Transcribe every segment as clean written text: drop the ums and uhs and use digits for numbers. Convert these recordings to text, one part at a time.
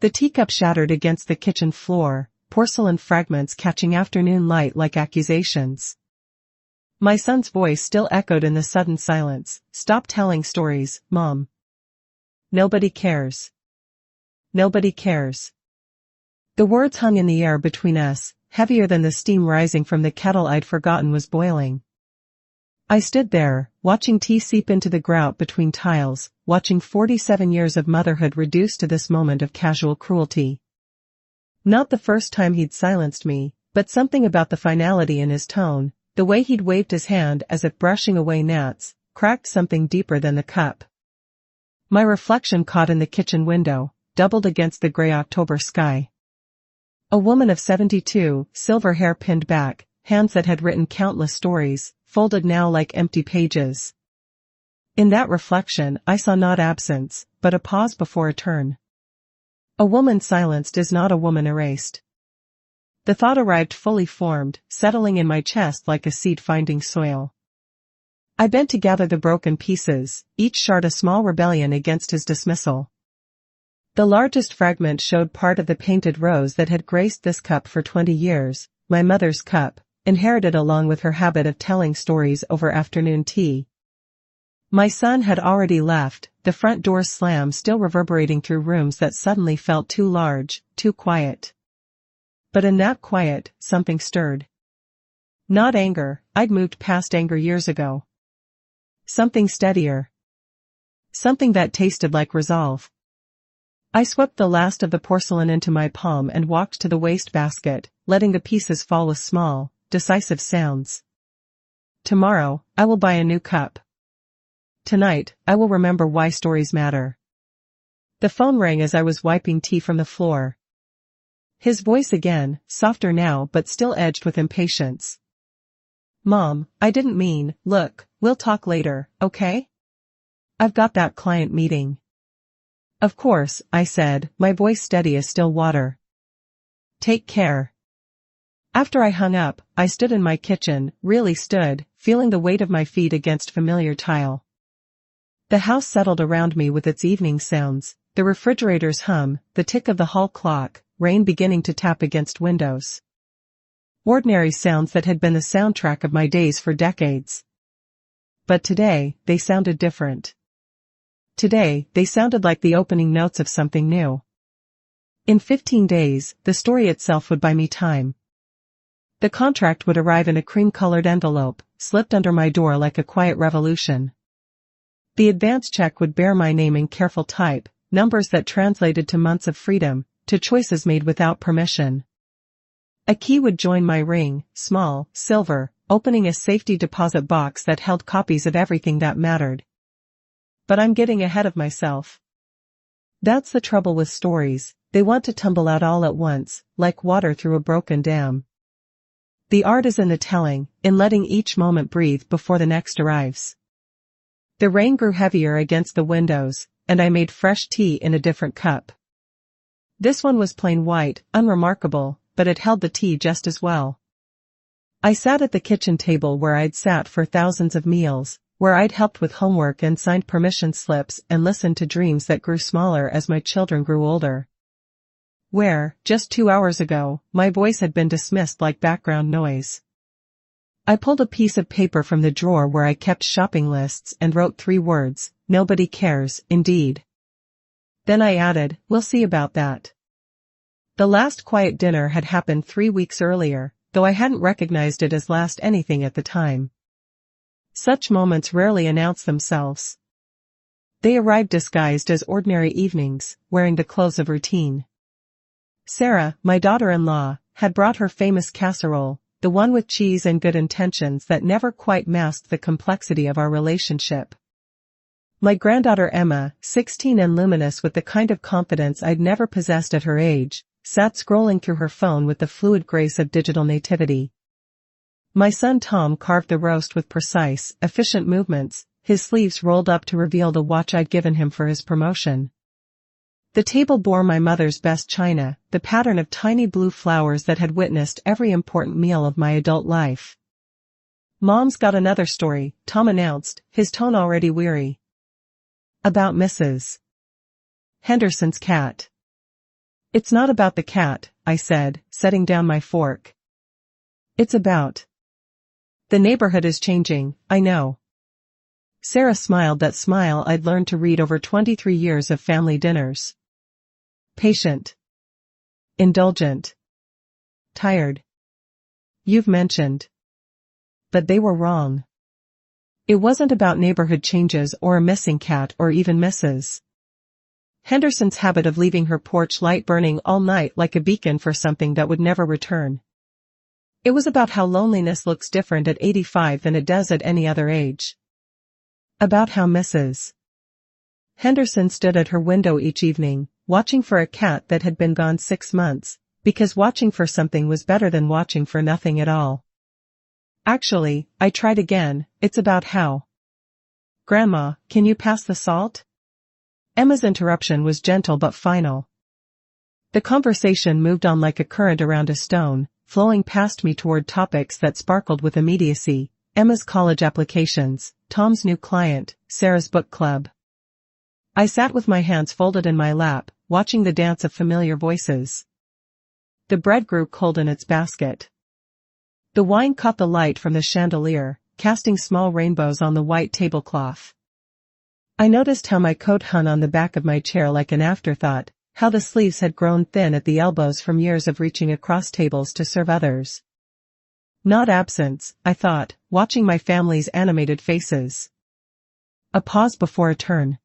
The teacup shattered against the kitchen floor, porcelain fragments catching afternoon light like accusations. My son's voice still echoed in the sudden silence. "Stop telling stories, Mom. Nobody cares. Nobody cares." The words hung in the air between us, heavier than the steam rising from the kettle I'd forgotten was boiling. I stood there, watching tea seep into the grout between tiles, watching 47 years of motherhood reduced to this moment of casual cruelty. Not the first time he'd silenced me, but something about the finality in his tone, the way he'd waved his hand as if brushing away gnats, cracked something deeper than the cup. My reflection caught in the kitchen window, doubled against the gray October sky. A woman of 72, silver hair pinned back, hands that had written countless stories, folded now like empty pages. In that reflection, I saw not absence, but a pause before a turn. A woman silenced is not a woman erased. The thought arrived fully formed, settling in my chest like a seed finding soil. I bent to gather the broken pieces, each shard a small rebellion against his dismissal. The largest fragment showed part of the painted rose that had graced this cup for 20 years, my mother's cup, inherited along with her habit of telling stories over afternoon tea. My son had already left, the front door's slam still reverberating through rooms that suddenly felt too large, too quiet. But in that quiet, something stirred. Not anger, I'd moved past anger years ago. Something steadier. Something that tasted like resolve. I swept the last of the porcelain into my palm and walked to the wastebasket, letting the pieces fall with small, decisive sounds. Tomorrow, I will buy a new cup. Tonight, I will remember why stories matter. The phone rang as I was wiping tea from the floor. His voice again, softer now but still edged with impatience. "Mom, I didn't mean, look, we'll talk later, okay? I've got that client meeting." "Of course," I said, my voice steady as still water. "Take care." After I hung up, I stood in my kitchen, really stood, feeling the weight of my feet against familiar tile. The house settled around me with its evening sounds, the refrigerator's hum, the tick of the hall clock, rain beginning to tap against windows. Ordinary sounds that had been the soundtrack of my days for decades. But today, they sounded different. Today, they sounded like the opening notes of something new. In 15 days, the story itself would buy me time. The contract would arrive in a cream-colored envelope, slipped under my door like a quiet revolution. The advance check would bear my name in careful type, numbers that translated to months of freedom, to choices made without permission. A key would join my ring, small, silver, opening a safety deposit box that held copies of everything that mattered. But I'm getting ahead of myself. That's the trouble with stories, they want to tumble out all at once, like water through a broken dam. The art is in the telling, in letting each moment breathe before the next arrives. The rain grew heavier against the windows, and I made fresh tea in a different cup. This one was plain white, unremarkable, but it held the tea just as well. I sat at the kitchen table where I'd sat for thousands of meals, where I'd helped with homework and signed permission slips and listened to dreams that grew smaller as my children grew older. Where, just 2 hours ago, my voice had been dismissed like background noise. I pulled a piece of paper from the drawer where I kept shopping lists and wrote 3 words, "Nobody cares, indeed." Then I added, "We'll see about that." The last quiet dinner had happened 3 weeks earlier, though I hadn't recognized it as last anything at the time. Such moments rarely announce themselves. They arrived disguised as ordinary evenings, wearing the clothes of routine. Sarah, my daughter-in-law, had brought her famous casserole, the one with cheese and good intentions that never quite masked the complexity of our relationship. My granddaughter Emma, 16 and luminous with the kind of confidence I'd never possessed at her age, sat scrolling through her phone with the fluid grace of digital nativity. My son Tom carved the roast with precise, efficient movements, his sleeves rolled up to reveal the watch I'd given him for his promotion. The table bore my mother's best china, the pattern of tiny blue flowers that had witnessed every important meal of my adult life. "Mom's got another story," Tom announced, his tone already weary. "About Mrs. Henderson's cat." It's not about the cat, I said, setting down my fork. It's about. The neighborhood is changing, I know. Sarah smiled that smile I'd learned to read over 23 years of family dinners. Patient. Indulgent. Tired. You've mentioned. But they were wrong. It wasn't about neighborhood changes or a missing cat or even Mrs. Henderson's habit of leaving her porch light burning all night like a beacon for something that would never return. It was about how loneliness looks different at 85 than it does at any other age. About how Mrs. Henderson stood at her window each evening, watching for a cat that had been gone 6 months, because watching for something was better than watching for nothing at all. Actually, I tried again, it's about how. Grandma, can you pass the salt? Emma's interruption was gentle but final. The conversation moved on like a current around a stone, flowing past me toward topics that sparkled with immediacy: Emma's college applications, Tom's new client, Sarah's book club. I sat with my hands folded in my lap, watching the dance of familiar voices. The bread grew cold in its basket. The wine caught the light from the chandelier, casting small rainbows on the white tablecloth. I noticed how my coat hung on the back of my chair like an afterthought, how the sleeves had grown thin at the elbows from years of reaching across tables to serve others. Not absence, I thought, watching my family's animated faces. A pause before a turn.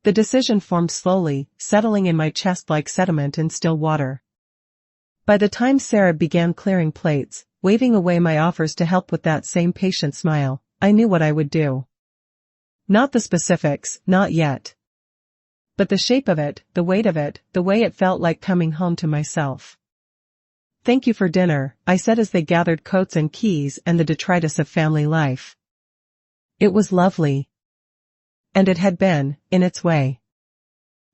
The decision formed slowly, settling in my chest like sediment in still water. By the time Sarah began clearing plates, waving away my offers to help with that same patient smile, I knew what I would do. Not the specifics, not yet. But the shape of it, the weight of it, the way it felt like coming home to myself. Thank you for dinner, I said as they gathered coats and keys and the detritus of family life. It was lovely. And it had been, in its way.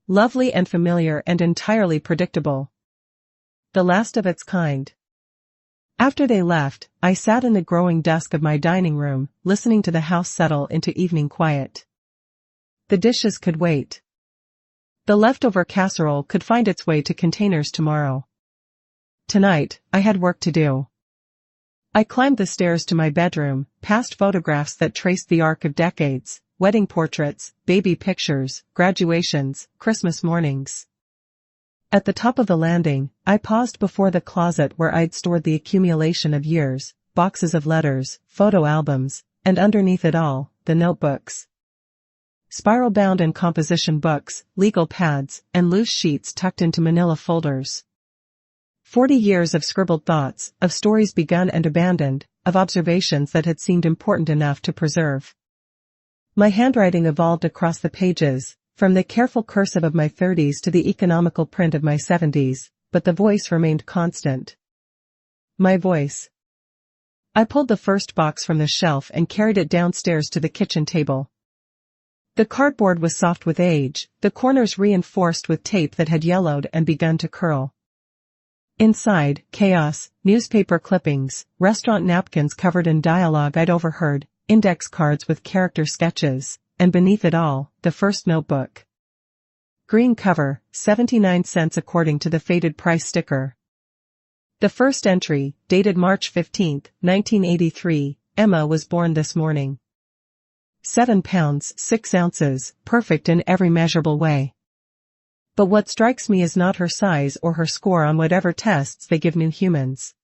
Lovely and familiar and entirely predictable. The last of its kind. After they left, I sat in the growing dusk of my dining room, listening to the house settle into evening quiet. The dishes could wait. The leftover casserole could find its way to containers tomorrow. Tonight, I had work to do. I climbed the stairs to my bedroom, past photographs that traced the arc of decades, wedding portraits, baby pictures, graduations, Christmas mornings. At the top of the landing, I paused before the closet where I'd stored the accumulation of years, boxes of letters, photo albums, and underneath it all, the notebooks. Spiral-bound and composition books, legal pads, and loose sheets tucked into manila folders. 40 years of scribbled thoughts, of stories begun and abandoned, of observations that had seemed important enough to preserve. My handwriting evolved across the pages, from the careful cursive of my 30s to the economical print of my 70s, but the voice remained constant. My voice. I pulled the first box from the shelf and carried it downstairs to the kitchen table. The cardboard was soft with age, the corners reinforced with tape that had yellowed and begun to curl. Inside, chaos, newspaper clippings, restaurant napkins covered in dialogue I'd overheard, index cards with character sketches, and beneath it all, the first notebook. Green cover, 79 cents according to the faded price sticker. The first entry, dated March 15, 1983, Emma was born this morning. 7 pounds, 6 ounces, perfect in every measurable way. But what strikes me is not her size or her score on whatever tests they give new humans.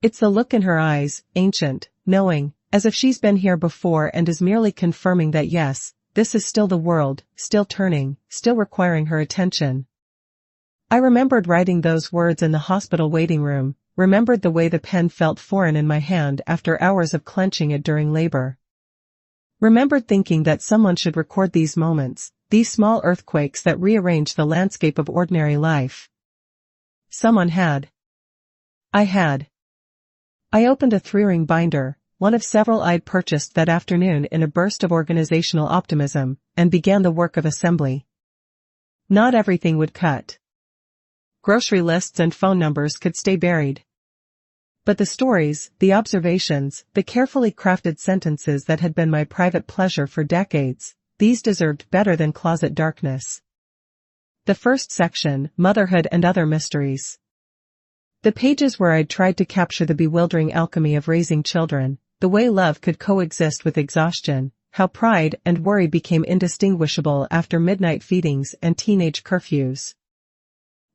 It's the look in her eyes, ancient, knowing, as if she's been here before and is merely confirming that yes, this is still the world, still turning, still requiring her attention. I remembered writing those words in the hospital waiting room, remembered the way the pen felt foreign in my hand after hours of clenching it during labor. Remembered thinking that someone should record these moments, these small earthquakes that rearrange the landscape of ordinary life. Someone had. I had. I opened a 3-ring binder, one of several I'd purchased that afternoon in a burst of organizational optimism, and began the work of assembly. Not everything would cut. Grocery lists and phone numbers could stay buried. But the stories, the observations, the carefully crafted sentences that had been my private pleasure for decades, these deserved better than closet darkness. The first section, Motherhood and Other Mysteries. The pages where I'd tried to capture the bewildering alchemy of raising children, the way love could coexist with exhaustion, how pride and worry became indistinguishable after midnight feedings and teenage curfews.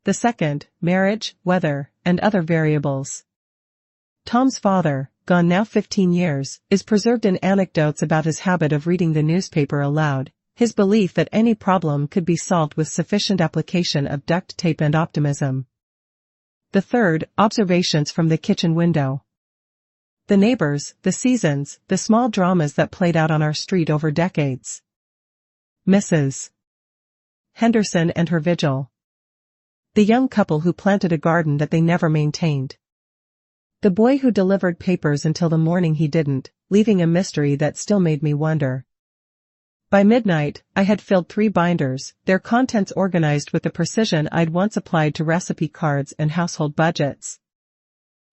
The second, Marriage, Weather, and Other Variables. Tom's father, gone now 15 years, is preserved in anecdotes about his habit of reading the newspaper aloud, his belief that any problem could be solved with sufficient application of duct tape and optimism. The third, Observations from the Kitchen Window. The neighbors, the seasons, the small dramas that played out on our street over decades. Mrs. Henderson and her vigil. The young couple who planted a garden that they never maintained. The boy who delivered papers until the morning he didn't, leaving a mystery that still made me wonder. By midnight, I had filled 3 binders, their contents organized with the precision I'd once applied to recipe cards and household budgets.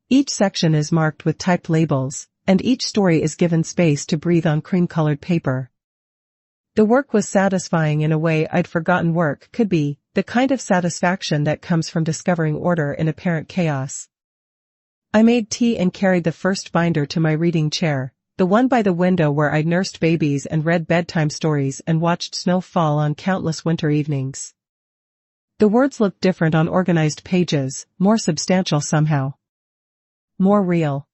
Each section is marked with typed labels, and each story is given space to breathe on cream-colored paper. The work was satisfying in a way I'd forgotten work could be, the kind of satisfaction that comes from discovering order in apparent chaos. I made tea and carried the first binder to my reading chair, the one by the window where I'd nursed babies and read bedtime stories and watched snow fall on countless winter evenings. The words looked different on organized pages, more substantial somehow. More real.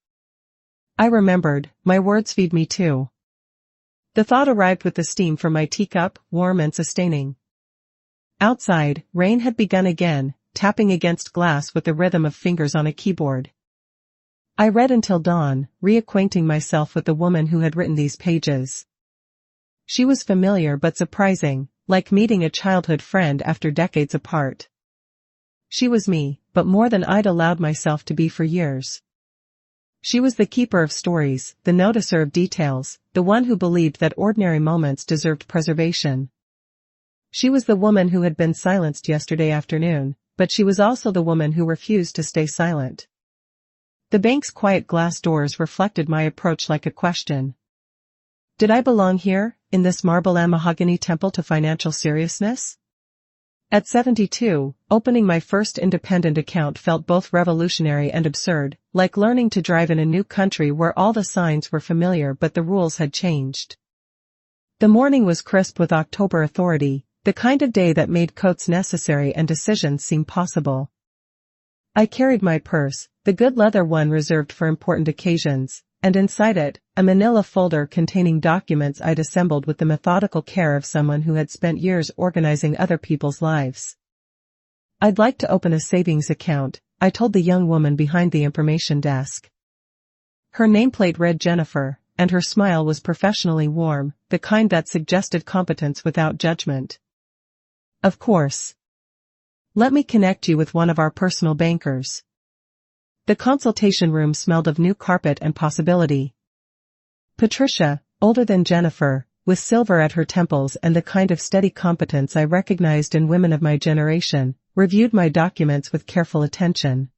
I remembered, my words feed me too. The thought arrived with the steam from my teacup, warm and sustaining. Outside, rain had begun again, tapping against glass with the rhythm of fingers on a keyboard. I read until dawn, reacquainting myself with the woman who had written these pages. She was familiar but surprising, like meeting a childhood friend after decades apart. She was me, but more than I'd allowed myself to be for years. She was the keeper of stories, the noticer of details, the one who believed that ordinary moments deserved preservation. She was the woman who had been silenced yesterday afternoon, but she was also the woman who refused to stay silent. The bank's quiet glass doors reflected my approach like a question. Did I belong here, in this marble and mahogany temple to financial seriousness? At 72, opening my first independent account felt both revolutionary and absurd, like learning to drive in a new country where all the signs were familiar but the rules had changed. The morning was crisp with October authority, the kind of day that made coats necessary and decisions seem possible. I carried my purse, the good leather one reserved for important occasions, and inside it, a manila folder containing documents I'd assembled with the methodical care of someone who had spent years organizing other people's lives. I'd like to open a savings account, I told the young woman behind the information desk. Her nameplate read Jennifer, and her smile was professionally warm, the kind that suggested competence without judgment. Of course. Let me connect you with one of our personal bankers. The consultation room smelled of new carpet and possibility. Patricia, older than Jennifer, with silver at her temples and the kind of steady competence I recognized in women of my generation, reviewed my documents with careful attention.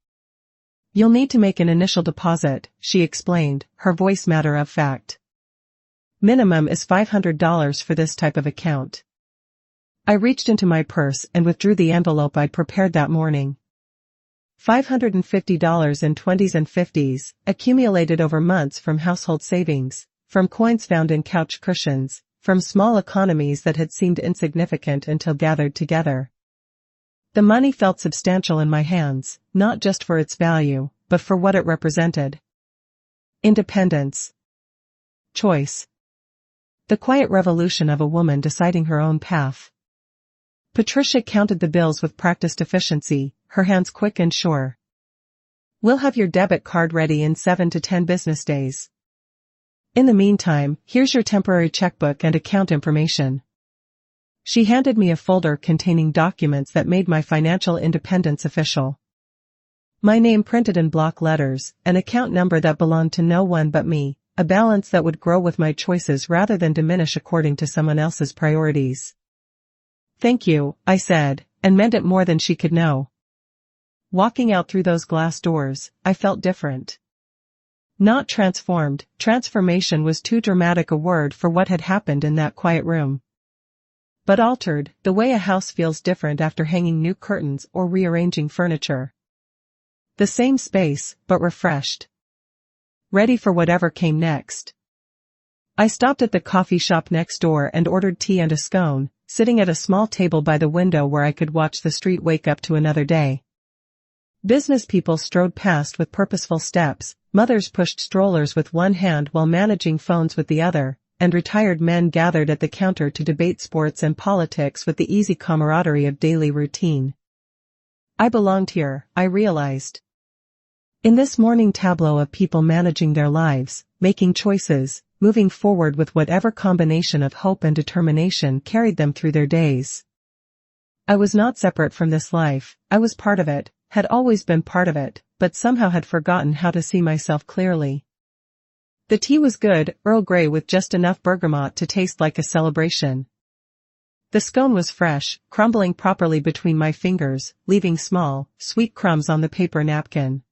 You'll need to make an initial deposit, she explained, her voice matter of fact. Minimum is $500 for this type of account. I reached into my purse and withdrew the envelope I'd prepared that morning. $550 in 20s and 50s, accumulated over months from household savings, from coins found in couch cushions, from small economies that had seemed insignificant until gathered together. The money felt substantial in my hands, not just for its value, but for what it represented. Independence. Choice. The quiet revolution of a woman deciding her own path. Patricia counted the bills with practiced efficiency, her hands quick and sure. We'll have your debit card ready in 7 to 10 business days. In the meantime, here's your temporary checkbook and account information. She handed me a folder containing documents that made my financial independence official. My name printed in block letters, an account number that belonged to no one but me, a balance that would grow with my choices rather than diminish according to someone else's priorities. Thank you, I said, and meant it more than she could know. Walking out through those glass doors, I felt different. Not transformed, transformation was too dramatic a word for what had happened in that quiet room. but altered, the way a house feels different after hanging new curtains or rearranging furniture. The same space, but refreshed. Ready for whatever came next. I stopped at the coffee shop next door and ordered tea and a scone, sitting at a small table by the window where I could watch the street wake up to another day. Business people strode past with purposeful steps, mothers pushed strollers with one hand while managing phones with the other, and retired men gathered at the counter to debate sports and politics with the easy camaraderie of daily routine. I belonged here, I realized. In this morning tableau of people managing their lives, making choices, moving forward with whatever combination of hope and determination carried them through their days. I was not separate from this life, I was part of it, had always been part of it, but somehow had forgotten how to see myself clearly. The tea was good, Earl Grey with just enough bergamot to taste like a celebration. The scone was fresh, crumbling properly between my fingers, leaving small, sweet crumbs on the paper napkin.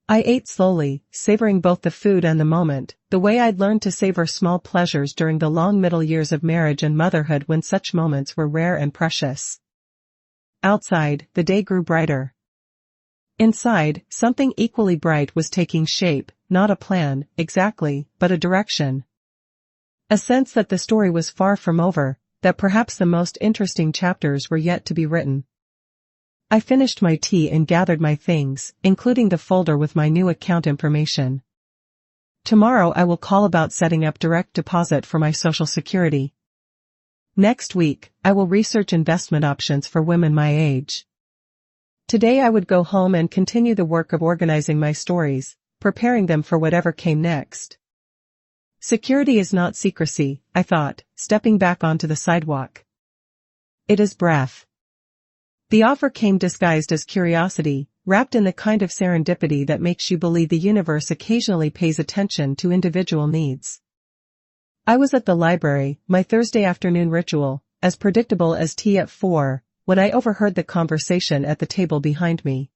I ate slowly, savoring both the food and the moment, the way I'd learned to savor small pleasures during the long middle years of marriage and motherhood when such moments were rare and precious. Outside, the day grew brighter. Inside, something equally bright was taking shape, not a plan, exactly, but a direction. A sense that the story was far from over, that perhaps the most interesting chapters were yet to be written. I finished my tea and gathered my things, including the folder with my new account information. Tomorrow I will call about setting up direct deposit for my Social Security. Next week, I will research investment options for women my age. Today I would go home and continue the work of organizing my stories, preparing them for whatever came next. Security is not secrecy, I thought, stepping back onto the sidewalk. It is breath. The offer came disguised as curiosity, wrapped in the kind of serendipity that makes you believe the universe occasionally pays attention to individual needs. I was at the library, my Thursday afternoon ritual, as predictable as tea at 4, when I overheard the conversation at the table behind me.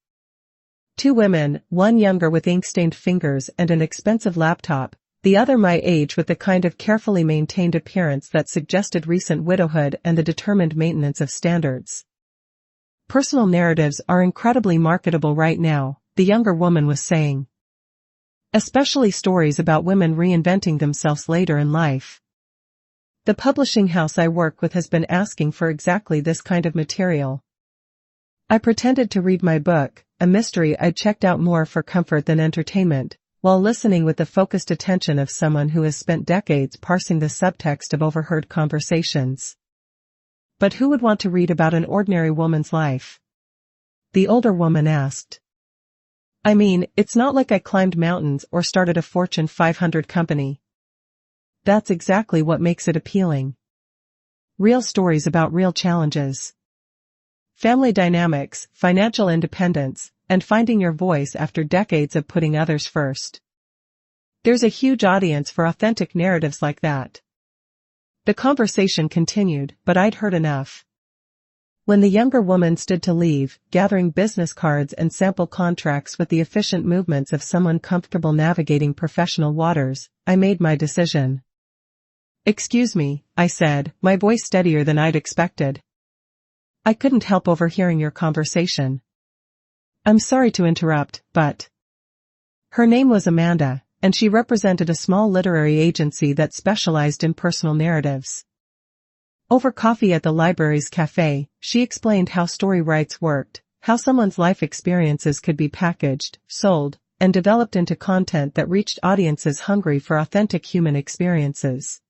Two women, one younger with ink-stained fingers and an expensive laptop, the other my age with the kind of carefully maintained appearance that suggested recent widowhood and the determined maintenance of standards. Personal narratives are incredibly marketable right now, the younger woman was saying. Especially stories about women reinventing themselves later in life. The publishing house I work with has been asking for exactly this kind of material. I pretended to read my book, a mystery I'd checked out more for comfort than entertainment, while listening with the focused attention of someone who has spent decades parsing the subtext of overheard conversations. But who would want to read about an ordinary woman's life? The older woman asked. I mean, it's not like I climbed mountains or started a Fortune 500 company. That's exactly what makes it appealing. Real stories about real challenges. Family dynamics, financial independence, and finding your voice after decades of putting others first. There's a huge audience for authentic narratives like that. The conversation continued, but I'd heard enough. When the younger woman stood to leave, gathering business cards and sample contracts with the efficient movements of someone comfortable navigating professional waters, I made my decision. Excuse me, I said, my voice steadier than I'd expected. I couldn't help overhearing your conversation. I'm sorry to interrupt, but... Her name was Amanda, and she represented a small literary agency that specialized in personal narratives. Over coffee at the library's cafe, she explained how story rights worked, how someone's life experiences could be packaged, sold, and developed into content that reached audiences hungry for authentic human experiences.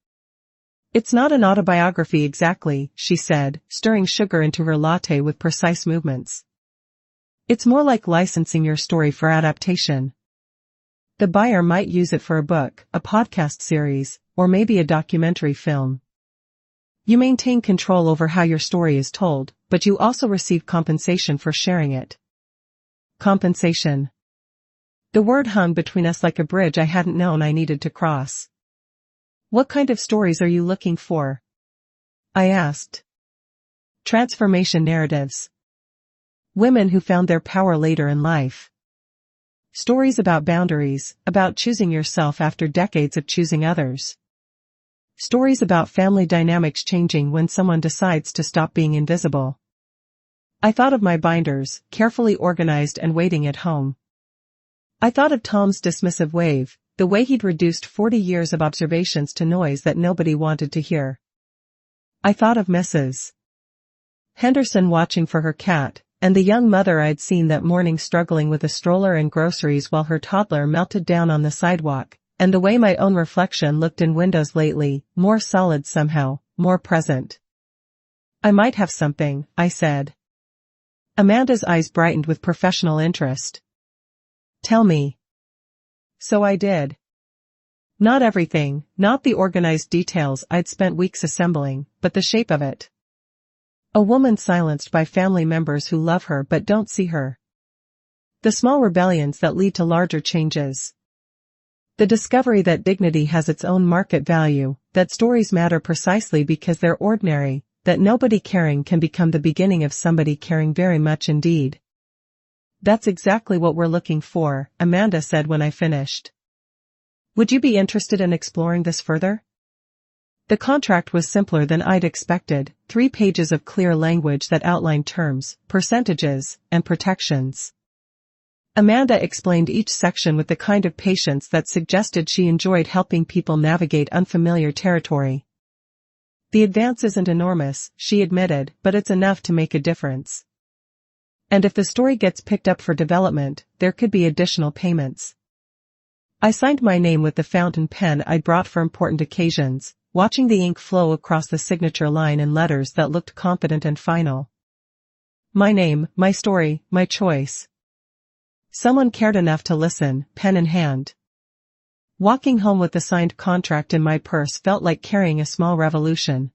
It's not an autobiography exactly, she said, stirring sugar into her latte with precise movements. It's more like licensing your story for adaptation. The buyer might use it for a book, a podcast series, or maybe a documentary film. You maintain control over how your story is told, but you also receive compensation for sharing it. Compensation. The word hung between us like a bridge I hadn't known I needed to cross. What kind of stories are you looking for? I asked. Transformation narratives. Women who found their power later in life. Stories about boundaries, about choosing yourself after decades of choosing others. Stories about family dynamics changing when someone decides to stop being invisible. I thought of my binders, carefully organized and waiting at home. I thought of Tom's dismissive wave, the way he'd reduced 40 years of observations to noise that nobody wanted to hear. I thought of Mrs. Henderson watching for her cat, and the young mother I'd seen that morning struggling with a stroller and groceries while her toddler melted down on the sidewalk, and the way my own reflection looked in windows lately, more solid somehow, more present. I might have something, I said. Amanda's eyes brightened with professional interest. Tell me. So I did. Not everything, not the organized details I'd spent weeks assembling, but the shape of it. A woman silenced by family members who love her but don't see her. The small rebellions that lead to larger changes. The discovery that dignity has its own market value, that stories matter precisely because they're ordinary, that nobody caring can become the beginning of somebody caring very much indeed. That's exactly what we're looking for, Amanda said when I finished. Would you be interested in exploring this further? The contract was simpler than I'd expected, 3 pages of clear language that outlined terms, percentages, and protections. Amanda explained each section with the kind of patience that suggested she enjoyed helping people navigate unfamiliar territory. The advance isn't enormous, she admitted, but it's enough to make a difference. And if the story gets picked up for development, there could be additional payments. I signed my name with the fountain pen I'd brought for important occasions, watching the ink flow across the signature line in letters that looked confident and final. My name, my story, my choice. Someone cared enough to listen, pen in hand. Walking home with the signed contract in my purse felt like carrying a small revolution.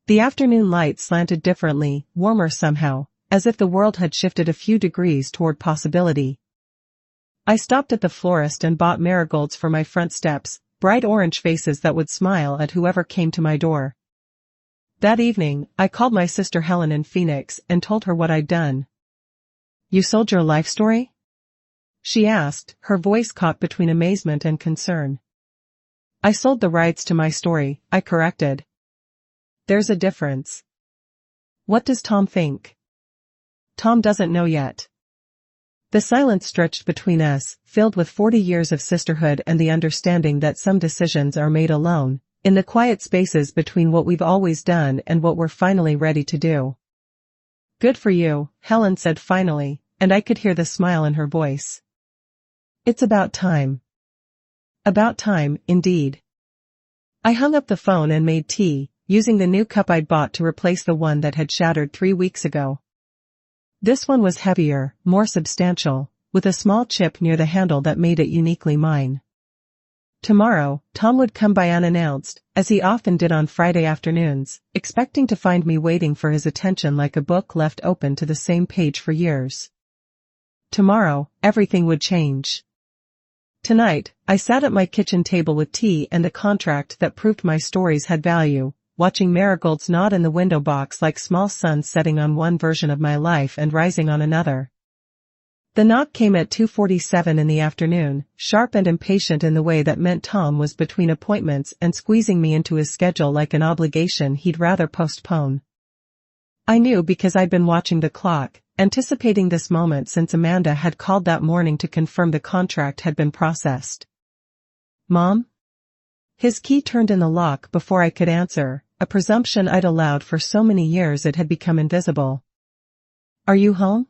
The afternoon light slanted differently, warmer somehow, as if the world had shifted a few degrees toward possibility. I stopped at the florist and bought marigolds for my front steps, bright orange faces that would smile at whoever came to my door. That evening, I called my sister Helen in Phoenix and told her what I'd done. You sold your life story? She asked, her voice caught between amazement and concern. I sold the rights to my story, I corrected. There's a difference. What does Tom think? Tom doesn't know yet. The silence stretched between us, filled with 40 years of sisterhood and the understanding that some decisions are made alone, in the quiet spaces between what we've always done and what we're finally ready to do. Good for you, Helen said finally, and I could hear the smile in her voice. It's about time. About time, indeed. I hung up the phone and made tea, using the new cup I'd bought to replace the one that had shattered 3 weeks ago. This one was heavier, more substantial, with a small chip near the handle that made it uniquely mine. Tomorrow, Tom would come by unannounced, as he often did on Friday afternoons, expecting to find me waiting for his attention like a book left open to the same page for years. Tomorrow, everything would change. Tonight, I sat at my kitchen table with tea and a contract that proved my stories had value, watching marigolds nod in the window box like small suns setting on one version of my life and rising on another. The knock came at 2:47 in the afternoon, sharp and impatient in the way that meant Tom was between appointments and squeezing me into his schedule like an obligation he'd rather postpone. I knew because I'd been watching the clock, anticipating this moment since Amanda had called that morning to confirm the contract had been processed. Mom? His key turned in the lock before I could answer, a presumption I'd allowed for so many years it had become invisible. Are you home?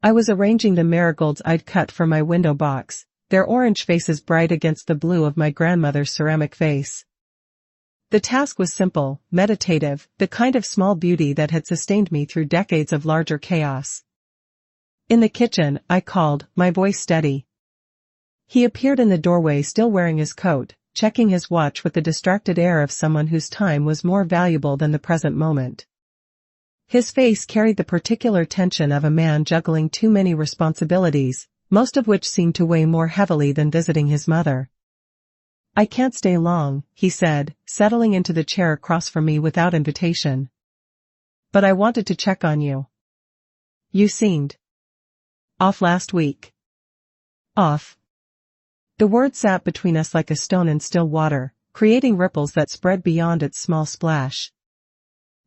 I was arranging the marigolds I'd cut for my window box, their orange faces bright against the blue of my grandmother's ceramic vase. The task was simple, meditative, the kind of small beauty that had sustained me through decades of larger chaos. In the kitchen, I called, my voice steady. He appeared in the doorway still wearing his coat, checking his watch with the distracted air of someone whose time was more valuable than the present moment. His face carried the particular tension of a man juggling too many responsibilities, most of which seemed to weigh more heavily than visiting his mother. I can't stay long, he said, settling into the chair across from me without invitation. But I wanted to check on you. You seemed off last week. Off. The word sat between us like a stone in still water, creating ripples that spread beyond its small splash.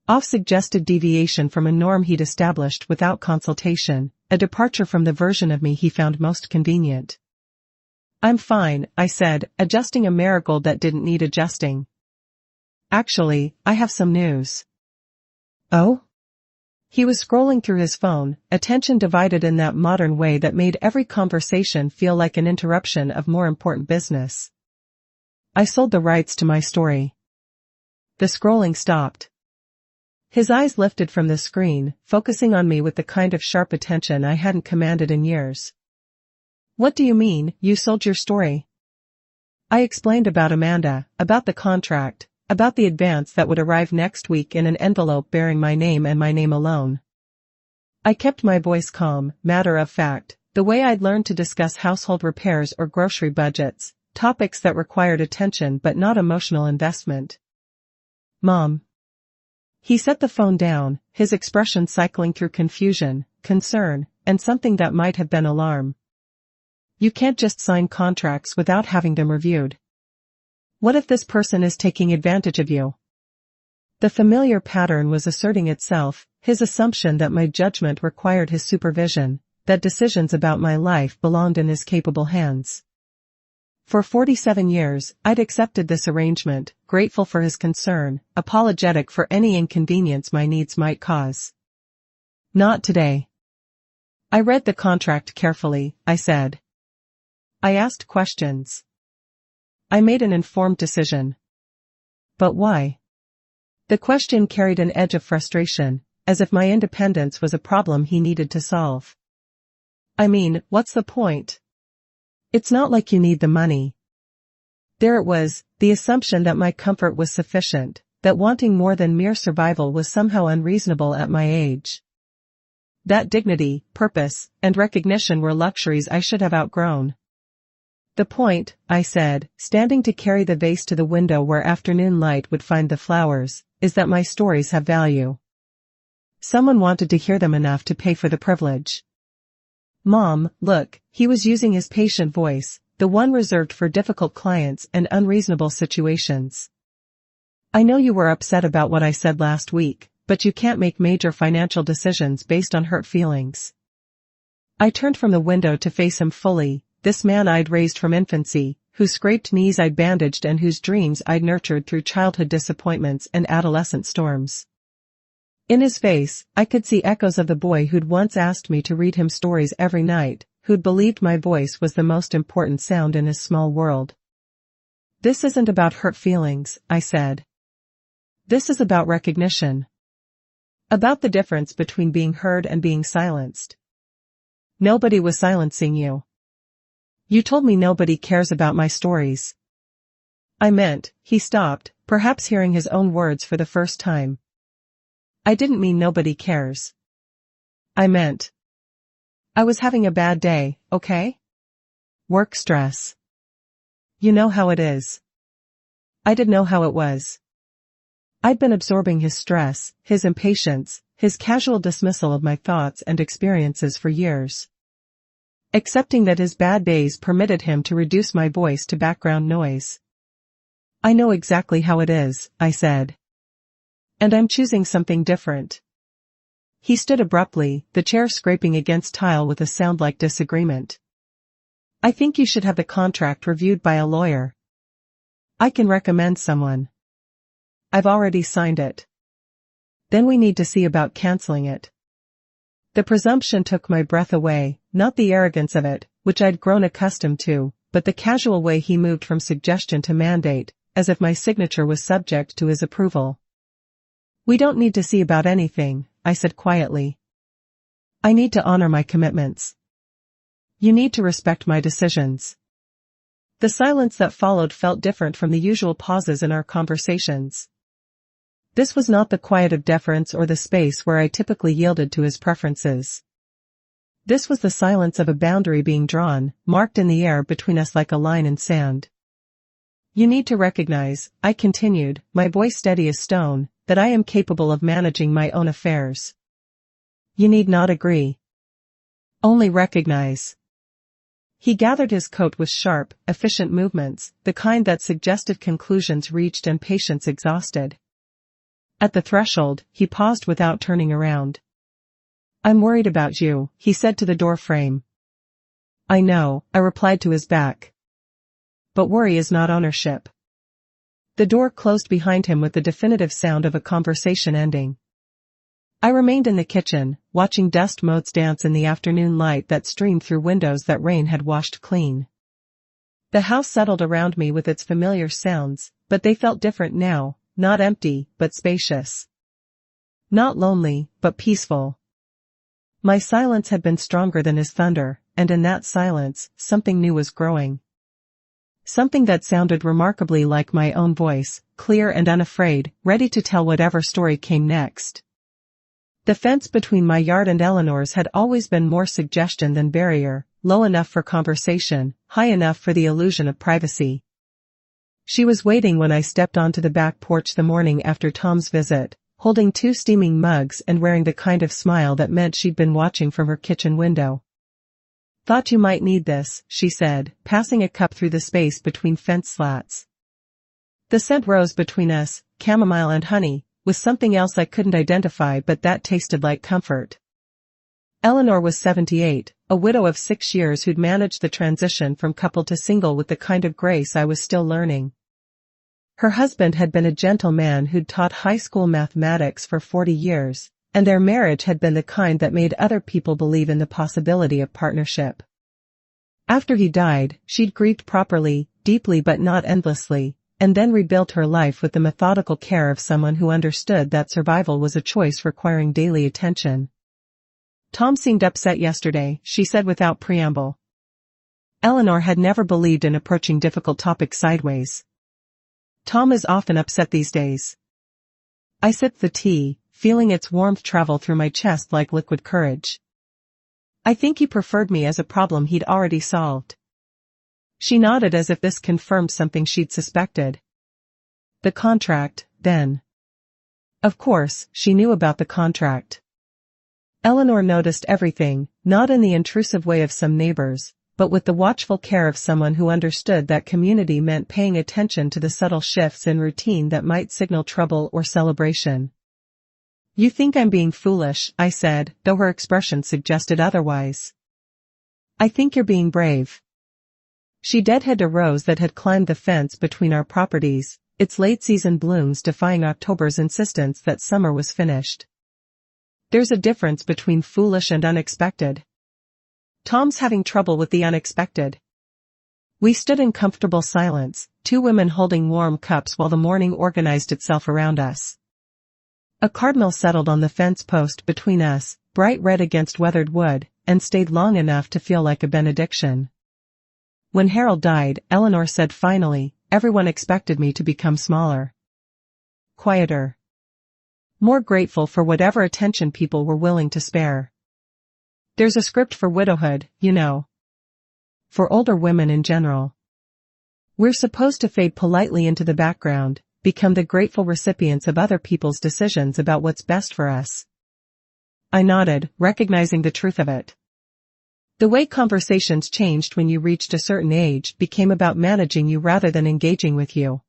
Off suggested deviation from a norm he'd established without consultation, a departure from the version of me he found most convenient. "I'm fine," I said, adjusting a marigold that didn't need adjusting. "Actually, I have some news." "Oh?" He was scrolling through his phone, attention divided in that modern way that made every conversation feel like an interruption of more important business. "I sold the rights to my story." The scrolling stopped. His eyes lifted from the screen, focusing on me with the kind of sharp attention I hadn't commanded in years. "What do you mean, you sold your story?" I explained about Amanda, about the contract, about the advance that would arrive next week in an envelope bearing my name and my name alone. I kept my voice calm, matter of fact, the way I'd learned to discuss household repairs or grocery budgets, topics that required attention but not emotional investment. "Mom." He set the phone down, his expression cycling through confusion, concern, and something that might have been alarm. "You can't just sign contracts without having them reviewed. What if this person is taking advantage of you?" The familiar pattern was asserting itself, his assumption that my judgment required his supervision, that decisions about my life belonged in his capable hands. For 47 years, I'd accepted this arrangement, grateful for his concern, apologetic for any inconvenience my needs might cause. "Not today." "I read the contract carefully," I said. I asked questions. I made an informed decision. "But why?" The question carried an edge of frustration, as if my independence was a problem he needed to solve. "I mean, what's the point? It's not like you need the money." There it was, the assumption that my comfort was sufficient, that wanting more than mere survival was somehow unreasonable at my age. That dignity, purpose, and recognition were luxuries I should have outgrown. "The point," I said, standing to carry the vase to the window where afternoon light would find the flowers, "is that my stories have value. Someone wanted to hear them enough to pay for the privilege." "Mom, look," he was using his patient voice, the one reserved for difficult clients and unreasonable situations. "I know you were upset about what I said last week, but you can't make major financial decisions based on hurt feelings." I turned from the window to face him fully, this man I'd raised from infancy, whose scraped knees I'd bandaged and whose dreams I'd nurtured through childhood disappointments and adolescent storms. In his face, I could see echoes of the boy who'd once asked me to read him stories every night, who'd believed my voice was the most important sound in his small world. "This isn't about hurt feelings," I said. "This is about recognition. About the difference between being heard and being silenced." "Nobody was silencing you. You told me nobody cares about my stories." "I meant," he stopped, perhaps hearing his own words for the first time. "I didn't mean nobody cares. I meant I was having a bad day, okay? Work stress. You know how it is." I did know how it was. I'd been absorbing his stress, his impatience, his casual dismissal of my thoughts and experiences for years. Accepting that his bad days permitted him to reduce my voice to background noise. "I know exactly how it is," I said. "And I'm choosing something different." He stood abruptly, the chair scraping against tile with a sound like disagreement. "I think you should have the contract reviewed by a lawyer. I can recommend someone. I've already signed it. Then we need to see about canceling it." The presumption took my breath away, not the arrogance of it, which I'd grown accustomed to, but the casual way he moved from suggestion to mandate, as if my signature was subject to his approval. "We don't need to see about anything," I said quietly. "I need to honor my commitments. You need to respect my decisions." The silence that followed felt different from the usual pauses in our conversations. This was not the quiet of deference or the space where I typically yielded to his preferences. This was the silence of a boundary being drawn, marked in the air between us like a line in sand. "You need to recognize," I continued, my voice steady as stone, "that I am capable of managing my own affairs. You need not agree. Only recognize." He gathered his coat with sharp, efficient movements, the kind that suggested conclusions reached and patience exhausted. At the threshold, he paused without turning around. "I'm worried about you," he said to the door frame. "I know," I replied to his back. "But worry is not ownership." The door closed behind him with the definitive sound of a conversation ending. I remained in the kitchen, watching dust motes dance in the afternoon light that streamed through windows that rain had washed clean. The house settled around me with its familiar sounds, but they felt different now, not empty, but spacious. Not lonely, but peaceful. My silence had been stronger than his thunder, and in that silence, something new was growing. Something that sounded remarkably like my own voice, clear and unafraid, ready to tell whatever story came next. The fence between my yard and Eleanor's had always been more suggestion than barrier, low enough for conversation, high enough for the illusion of privacy. She was waiting when I stepped onto the back porch the morning after Tom's visit, holding 2 steaming mugs and wearing the kind of smile that meant she'd been watching from her kitchen window. "Thought you might need this," she said, passing a cup through the space between fence slats. The scent rose between us, chamomile and honey, with something else I couldn't identify but that tasted like comfort. Eleanor was 78, a widow of 6 years who'd managed the transition from couple to single with the kind of grace I was still learning. Her husband had been a gentleman who'd taught high school mathematics for 40 years, and their marriage had been the kind that made other people believe in the possibility of partnership. After he died, she'd grieved properly, deeply but not endlessly, and then rebuilt her life with the methodical care of someone who understood that survival was a choice requiring daily attention. "Tom seemed upset yesterday," she said without preamble. Eleanor had never believed in approaching difficult topics sideways. "Tom is often upset these days." I sipped the tea, feeling its warmth travel through my chest like liquid courage. "I think he preferred me as a problem he'd already solved." She nodded as if this confirmed something she'd suspected. "The contract, then." Of course, she knew about the contract. Eleanor noticed everything, not in the intrusive way of some neighbors, but with the watchful care of someone who understood that community meant paying attention to the subtle shifts in routine that might signal trouble or celebration. "You think I'm being foolish," I said, though her expression suggested otherwise. "I think you're being brave." She deadheaded a rose that had climbed the fence between our properties, its late-season blooms defying October's insistence that summer was finished. "There's a difference between foolish and unexpected. Tom's having trouble with the unexpected." We stood in comfortable silence, 2 women holding warm cups while the morning organized itself around us. A cardinal settled on the fence post between us, bright red against weathered wood, and stayed long enough to feel like a benediction. When Harold died, Eleanor said finally, everyone expected me to become smaller. Quieter. More grateful for whatever attention people were willing to spare. There's a script for widowhood, you know. For older women in general. We're supposed to fade politely into the background, become the grateful recipients of other people's decisions about what's best for us. I nodded, recognizing the truth of it. The way conversations changed when you reached a certain age became about managing you rather than engaging with you.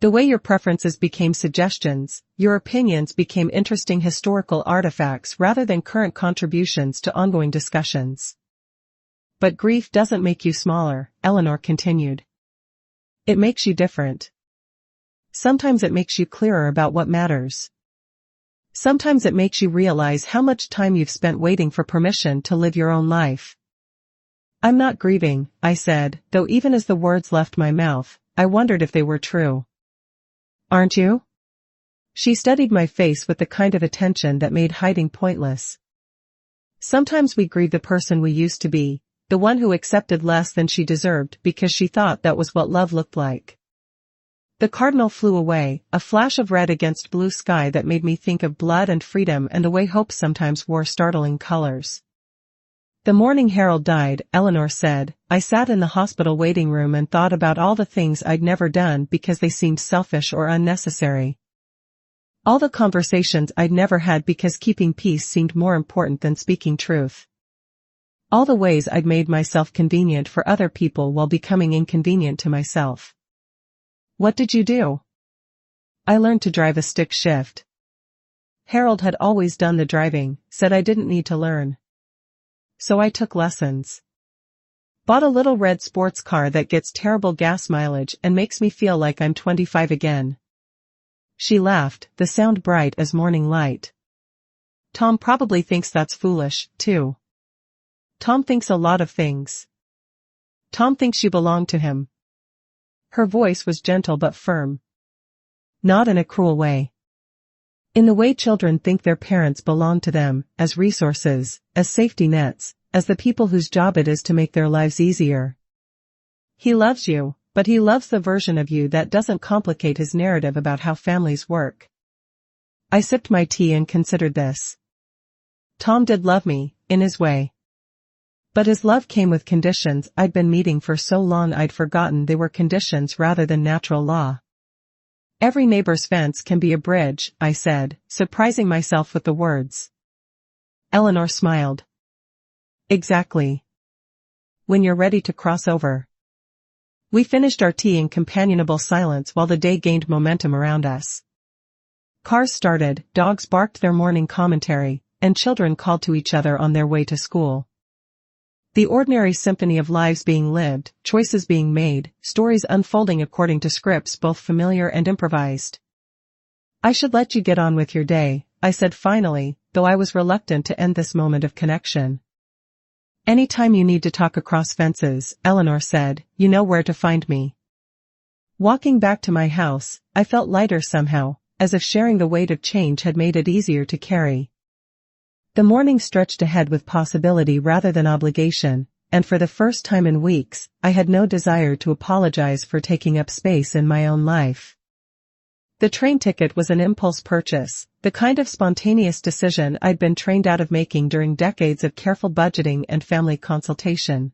The way your preferences became suggestions, your opinions became interesting historical artifacts rather than current contributions to ongoing discussions. But grief doesn't make you smaller, Eleanor continued. It makes you different. Sometimes it makes you clearer about what matters. Sometimes it makes you realize how much time you've spent waiting for permission to live your own life. "I'm not grieving," I said, though even as the words left my mouth, I wondered if they were true. "Aren't you?" She studied my face with the kind of attention that made hiding pointless. "Sometimes we grieve the person we used to be, the one who accepted less than she deserved because she thought that was what love looked like." The cardinal flew away, a flash of red against blue sky that made me think of blood and freedom and the way hope sometimes wore startling colors. "The morning Harold died," Eleanor said, "I sat in the hospital waiting room and thought about all the things I'd never done because they seemed selfish or unnecessary. All the conversations I'd never had because keeping peace seemed more important than speaking truth. All the ways I'd made myself convenient for other people while becoming inconvenient to myself. What did you do? I learned to drive a stick shift. Harold had always done the driving, said I didn't need to learn. So I took lessons. Bought a little red sports car that gets terrible gas mileage and makes me feel like I'm 25 again. She laughed, the sound bright as morning light. Tom probably thinks that's foolish, too. Tom thinks a lot of things. Tom thinks you belong to him. Her voice was gentle but firm. Not in a cruel way. In the way children think their parents belong to them, as resources, as safety nets, as the people whose job it is to make their lives easier. He loves you, but he loves the version of you that doesn't complicate his narrative about how families work. I sipped my tea and considered this. Tom did love me, in his way. But his love came with conditions I'd been meeting for so long I'd forgotten they were conditions rather than natural law. Every neighbor's fence can be a bridge, I said, surprising myself with the words. Eleanor smiled. Exactly. When you're ready to cross over. We finished our tea in companionable silence while the day gained momentum around us. Cars started, dogs barked their morning commentary, and children called to each other on their way to school. The ordinary symphony of lives being lived, choices being made, stories unfolding according to scripts both familiar and improvised. I should let you get on with your day, I said finally, though I was reluctant to end this moment of connection. Anytime you need to talk across fences, Eleanor said, you know where to find me. Walking back to my house, I felt lighter somehow, as if sharing the weight of change had made it easier to carry. The morning stretched ahead with possibility rather than obligation, and for the first time in weeks, I had no desire to apologize for taking up space in my own life. The train ticket was an impulse purchase, the kind of spontaneous decision I'd been trained out of making during decades of careful budgeting and family consultation.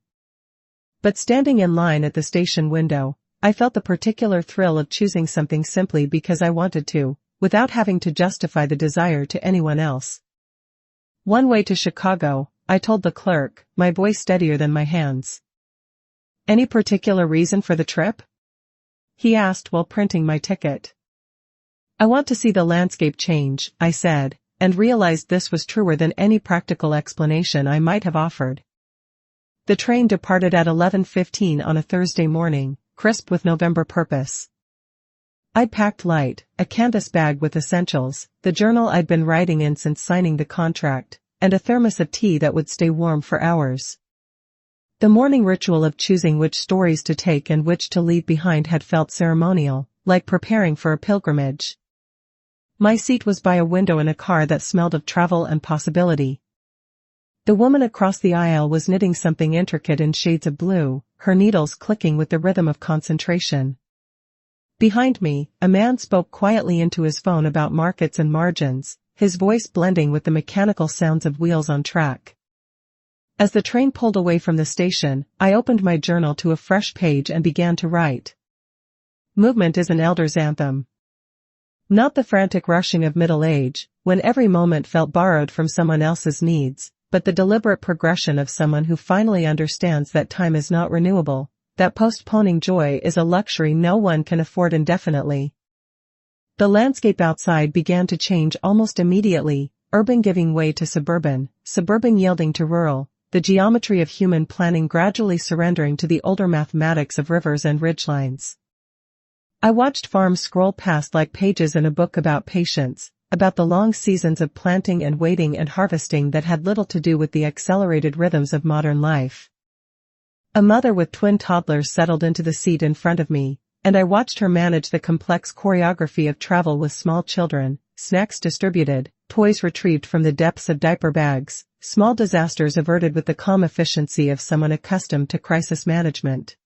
But standing in line at the station window, I felt the particular thrill of choosing something simply because I wanted to, without having to justify the desire to anyone else. One way to Chicago, I told the clerk, my voice steadier than my hands. Any particular reason for the trip? He asked while printing my ticket. I want to see the landscape change, I said, and realized this was truer than any practical explanation I might have offered. The train departed at 11:15 on a Thursday morning, crisp with November purpose. I'd packed light, a canvas bag with essentials, the journal I'd been writing in since signing the contract, and a thermos of tea that would stay warm for hours. The morning ritual of choosing which stories to take and which to leave behind had felt ceremonial, like preparing for a pilgrimage. My seat was by a window in a car that smelled of travel and possibility. The woman across the aisle was knitting something intricate in shades of blue, her needles clicking with the rhythm of concentration. Behind me, a man spoke quietly into his phone about markets and margins, his voice blending with the mechanical sounds of wheels on track. As the train pulled away from the station, I opened my journal to a fresh page and began to write. Movement is an elder's anthem. Not the frantic rushing of middle age, when every moment felt borrowed from someone else's needs, but the deliberate progression of someone who finally understands that time is not renewable, that postponing joy is a luxury no one can afford indefinitely. The landscape outside began to change almost immediately, urban giving way to suburban, suburban yielding to rural, the geometry of human planning gradually surrendering to the older mathematics of rivers and ridgelines. I watched farms scroll past like pages in a book about patience, about the long seasons of planting and waiting and harvesting that had little to do with the accelerated rhythms of modern life. A mother with twin toddlers settled into the seat in front of me, and I watched her manage the complex choreography of travel with small children, snacks distributed, toys retrieved from the depths of diaper bags, small disasters averted with the calm efficiency of someone accustomed to crisis management.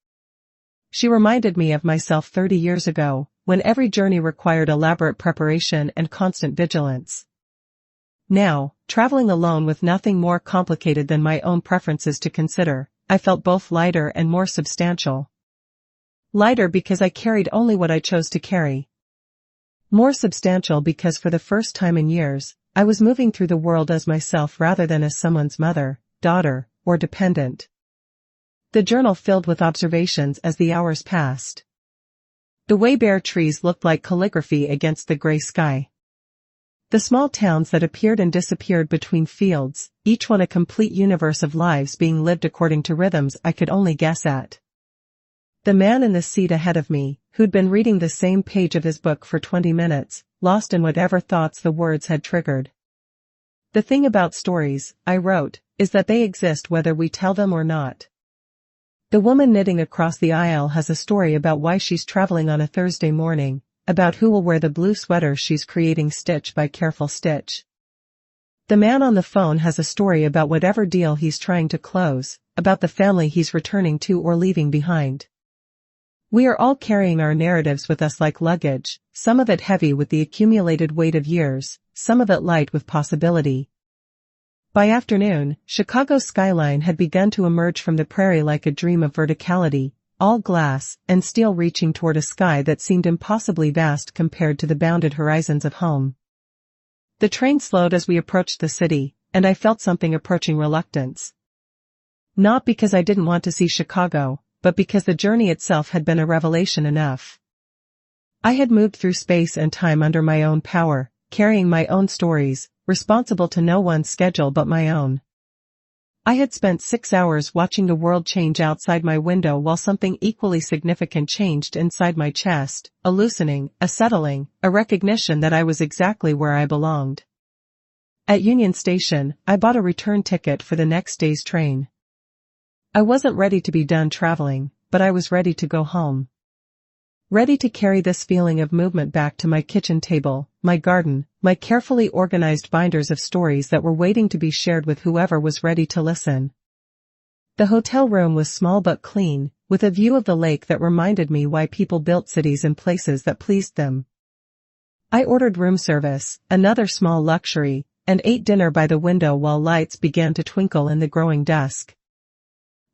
She reminded me of myself 30 years ago, when every journey required elaborate preparation and constant vigilance. Now, traveling alone with nothing more complicated than my own preferences to consider, I felt both lighter and more substantial. Lighter because I carried only what I chose to carry. More substantial because for the first time in years, I was moving through the world as myself rather than as someone's mother, daughter, or dependent. The journal filled with observations as the hours passed. The way bare trees looked like calligraphy against the gray sky. The small towns that appeared and disappeared between fields, each one a complete universe of lives being lived according to rhythms I could only guess at. The man in the seat ahead of me, who'd been reading the same page of his book for 20 minutes, lost in whatever thoughts the words had triggered. The thing about stories, I wrote, is that they exist whether we tell them or not. The woman knitting across the aisle has a story about why she's traveling on a Thursday morning, about who will wear the blue sweater she's creating stitch by careful stitch. The man on the phone has a story about whatever deal he's trying to close, about the family he's returning to or leaving behind. We are all carrying our narratives with us like luggage, some of it heavy with the accumulated weight of years, some of it light with possibility. By afternoon, Chicago's skyline had begun to emerge from the prairie like a dream of verticality, all glass and steel reaching toward a sky that seemed impossibly vast compared to the bounded horizons of home. The train slowed as we approached the city, and I felt something approaching reluctance. Not because I didn't want to see Chicago, but because the journey itself had been a revelation enough. I had moved through space and time under my own power, carrying my own stories, responsible to no one's schedule but my own. I had spent 6 hours watching the world change outside my window while something equally significant changed inside my chest, a loosening, a settling, a recognition that I was exactly where I belonged. At Union Station, I bought a return ticket for the next day's train. I wasn't ready to be done traveling, but I was ready to go home. Ready to carry this feeling of movement back to my kitchen table, my garden, my carefully organized binders of stories that were waiting to be shared with whoever was ready to listen. The hotel room was small but clean, with a view of the lake that reminded me why people built cities in places that pleased them. I ordered room service, another small luxury, and ate dinner by the window while lights began to twinkle in the growing dusk.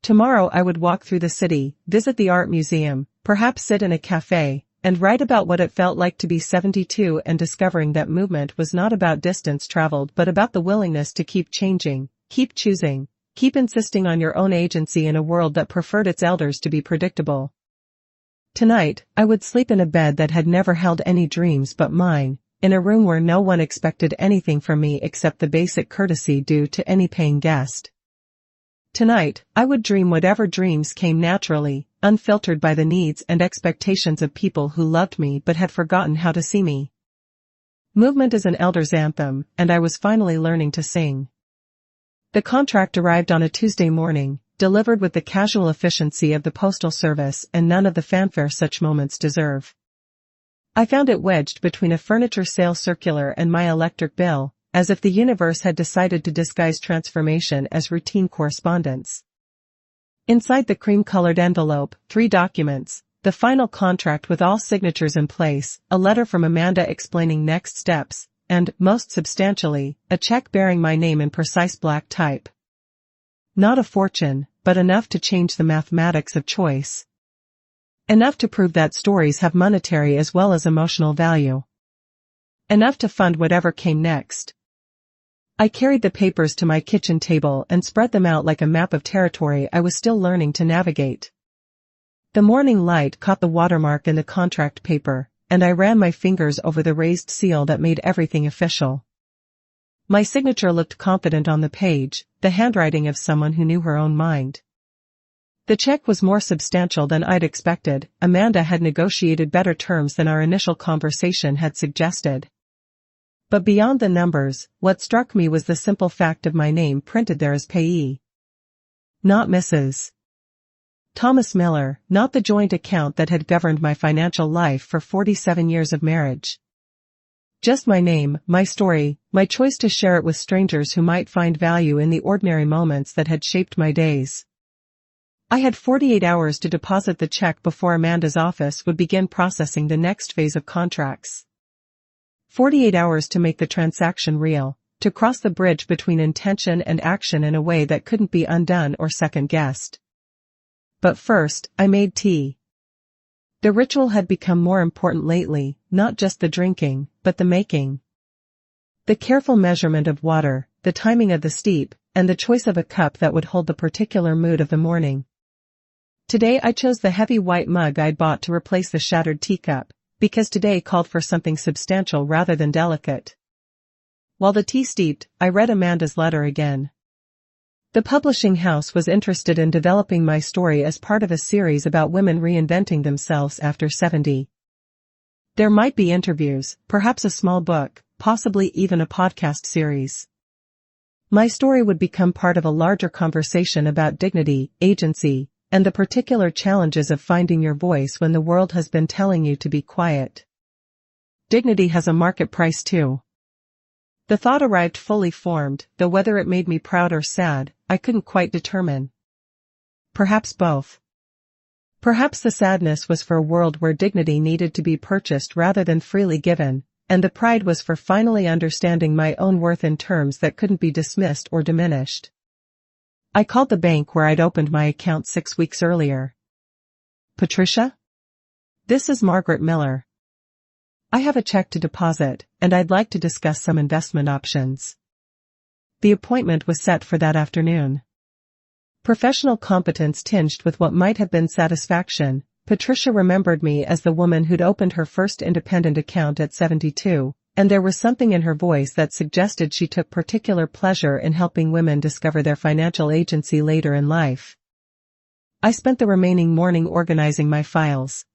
Tomorrow I would walk through the city, visit the art museum, perhaps sit in a cafe, and write about what it felt like to be 72 and discovering that movement was not about distance traveled but about the willingness to keep changing, keep choosing, keep insisting on your own agency in a world that preferred its elders to be predictable. Tonight, I would sleep in a bed that had never held any dreams but mine, in a room where no one expected anything from me except the basic courtesy due to any paying guest. Tonight, I would dream whatever dreams came naturally, unfiltered by the needs and expectations of people who loved me but had forgotten how to see me. Movement is an elder's anthem, and I was finally learning to sing. The contract arrived on a Tuesday morning, delivered with the casual efficiency of the postal service and none of the fanfare such moments deserve. I found it wedged between a furniture sale circular and my electric bill, as if the universe had decided to disguise transformation as routine correspondence. Inside the cream-colored envelope, 3 documents, the final contract with all signatures in place, a letter from Amanda explaining next steps, and, most substantially, a check bearing my name in precise black type. Not a fortune, but enough to change the mathematics of choice. Enough to prove that stories have monetary as well as emotional value. Enough to fund whatever came next. I carried the papers to my kitchen table and spread them out like a map of territory I was still learning to navigate. The morning light caught the watermark in the contract paper, and I ran my fingers over the raised seal that made everything official. My signature looked confident on the page, the handwriting of someone who knew her own mind. The check was more substantial than I'd expected. Amanda had negotiated better terms than our initial conversation had suggested. But beyond the numbers, what struck me was the simple fact of my name printed there as payee. Not Mrs. Thomas Miller, not the joint account that had governed my financial life for 47 years of marriage. Just my name, my story, my choice to share it with strangers who might find value in the ordinary moments that had shaped my days. I had 48 hours to deposit the check before Amanda's office would begin processing the next phase of contracts. 48 hours to make the transaction real, to cross the bridge between intention and action in a way that couldn't be undone or second-guessed. But first, I made tea. The ritual had become more important lately, not just the drinking, but the making. The careful measurement of water, the the timing of the steep, and the choice of a cup that would hold the particular mood of the morning. Today I chose the heavy white mug I'd bought to replace the shattered teacup, because today called for something substantial rather than delicate. While the tea steeped, I read Amanda's letter again. The publishing house was interested in developing my story as part of a series about women reinventing themselves after 70. There might be interviews, perhaps a small book, possibly even a podcast series. My story would become part of a larger conversation about dignity, agency, and the particular challenges of finding your voice when the world has been telling you to be quiet. Dignity has a market price too. The thought arrived fully formed, though whether it made me proud or sad, I couldn't quite determine. Perhaps both. Perhaps the sadness was for a world where dignity needed to be purchased rather than freely given, and the pride was for finally understanding my own worth in terms that couldn't be dismissed or diminished. I called the bank where I'd opened my account 6 weeks earlier. Patricia? This is Margaret Miller. I have a check to deposit, and I'd like to discuss some investment options. The appointment was set for that afternoon. Professional competence tinged with what might have been satisfaction, Patricia remembered me as the woman who'd opened her first independent account at 72, and there was something in her voice that suggested she took particular pleasure in helping women discover their financial agency later in life. I spent the remaining morning organizing my files.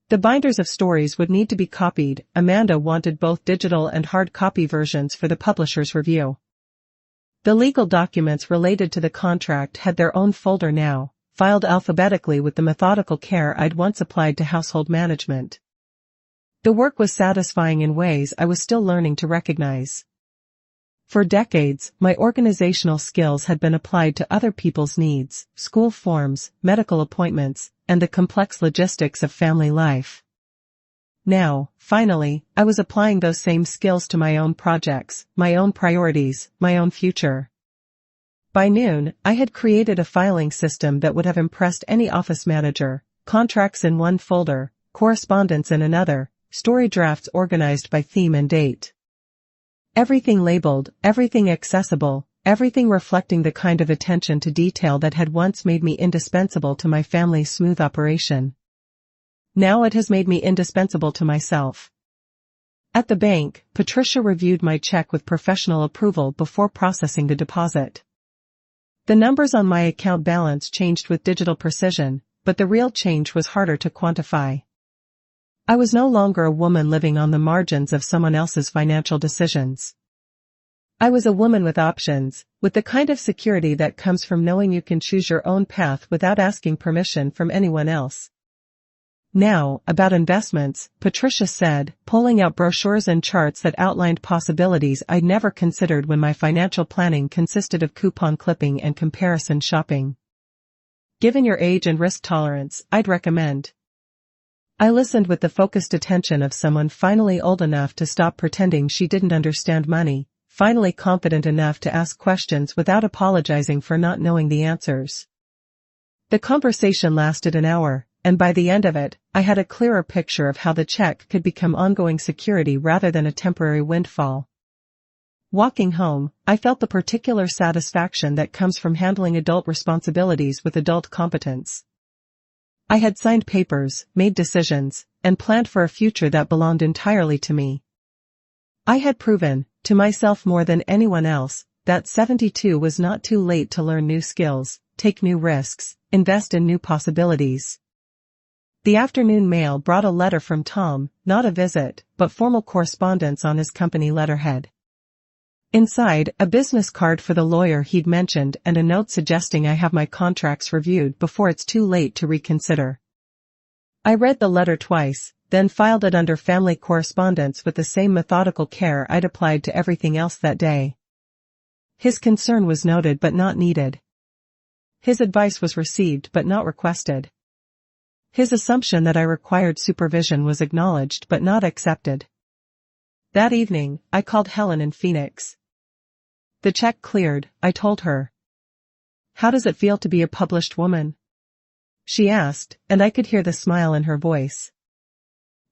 The binders of stories would need to be copied. Amanda wanted both digital and hard copy versions for the publisher's review. The legal documents related to the contract had their own folder now, filed alphabetically with the methodical care I'd once applied to household management. The work was satisfying in ways I was still learning to recognize. For decades, my organizational skills had been applied to other people's needs, school forms, medical appointments, and the complex logistics of family life. Now, finally, I was applying those same skills to my own projects, my own priorities, my own future. By noon, I had created a filing system that would have impressed any office manager: contracts in one folder, correspondence in another, story drafts organized by theme and date. Everything labeled, everything accessible, everything reflecting the kind of attention to detail that had once made me indispensable to my family's smooth operation. Now it has made me indispensable to myself. At the bank, Patricia reviewed my check with professional approval before processing the deposit. The numbers on my account balance changed with digital precision, but the real change was harder to quantify. I was no longer a woman living on the margins of someone else's financial decisions. I was a woman with options, with the kind of security that comes from knowing you can choose your own path without asking permission from anyone else. Now, about investments, Patricia said, pulling out brochures and charts that outlined possibilities I'd never considered when my financial planning consisted of coupon clipping and comparison shopping. Given your age and risk tolerance, I'd recommend. I listened with the focused attention of someone finally old enough to stop pretending she didn't understand money, finally confident enough to ask questions without apologizing for not knowing the answers. The conversation lasted an hour, and by the end of it, I had a clearer picture of how the check could become ongoing security rather than a temporary windfall. Walking home, I felt the particular satisfaction that comes from handling adult responsibilities with adult competence. I had signed papers, made decisions, and planned for a future that belonged entirely to me. I had proven, to myself more than anyone else, that 72 was not too late to learn new skills, take new risks, invest in new possibilities. The afternoon mail brought a letter from Tom, not a visit, but formal correspondence on his company letterhead. Inside, a business card for the lawyer he'd mentioned and a note suggesting I have my contracts reviewed before it's too late to reconsider. I read the letter twice, then filed it under family correspondence with the same methodical care I'd applied to everything else that day. His concern was noted but not needed. His advice was received but not requested. His assumption that I required supervision was acknowledged but not accepted. That evening, I called Helen in Phoenix. The check cleared, I told her. How does it feel to be a published woman? She asked, and I could hear the smile in her voice.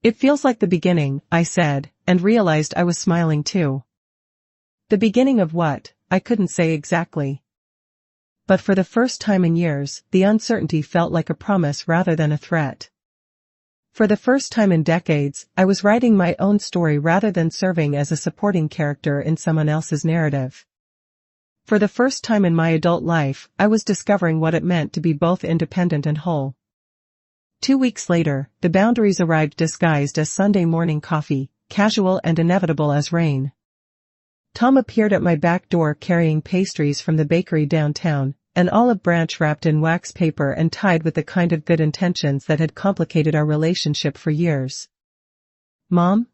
It feels like the beginning, I said, and realized I was smiling too. The beginning of what, I couldn't say exactly. But for the first time in years, the uncertainty felt like a promise rather than a threat. For the first time in decades, I was writing my own story rather than serving as a supporting character in someone else's narrative. For the first time in my adult life, I was discovering what it meant to be both independent and whole. 2 weeks later, the boundaries arrived disguised as Sunday morning coffee, casual and inevitable as rain. Tom appeared at my back door carrying pastries from the bakery downtown, an olive branch wrapped in wax paper and tied with the kind of good intentions that had complicated our relationship for years. "Mom?"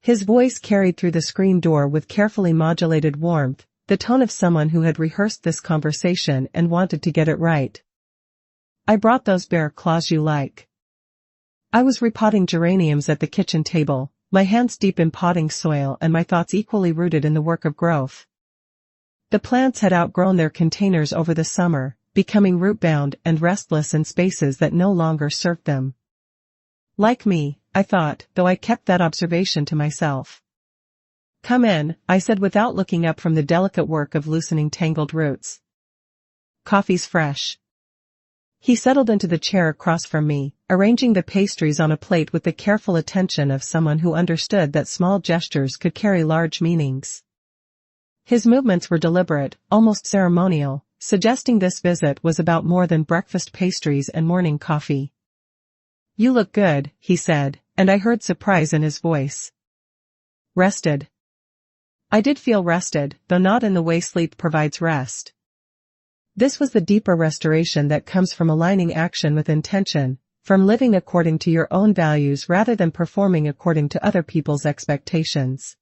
His voice carried through the screen door with carefully modulated warmth, the tone of someone who had rehearsed this conversation and wanted to get it right. "I brought those bear claws you like." I was repotting geraniums at the kitchen table, my hands deep in potting soil and my thoughts equally rooted in the work of growth. The plants had outgrown their containers over the summer, becoming root-bound and restless in spaces that no longer served them. Like me, I thought, though I kept that observation to myself. "Come in," I said without looking up from the delicate work of loosening tangled roots. "Coffee's fresh." He settled into the chair across from me, arranging the pastries on a plate with the careful attention of someone who understood that small gestures could carry large meanings. His movements were deliberate, almost ceremonial, suggesting this visit was about more than breakfast pastries and morning coffee. "You look good," he said, and I heard surprise in his voice. "Rested?" I did feel rested, though not in the way sleep provides rest. This was the deeper restoration that comes from aligning action with intention, from living according to your own values rather than performing according to other people's expectations.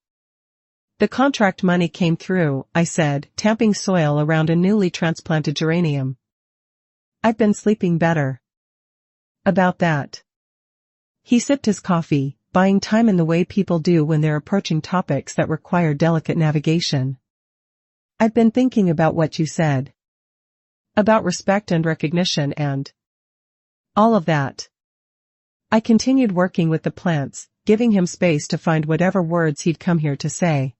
"The contract money came through," I said, tamping soil around a newly transplanted geranium. "I've been sleeping better." "About that." He sipped his coffee, buying time in the way people do when they're approaching topics that require delicate navigation. "I've been thinking about what you said. About respect and recognition and all of that." I continued working with the plants, giving him space to find whatever words he'd come here to say.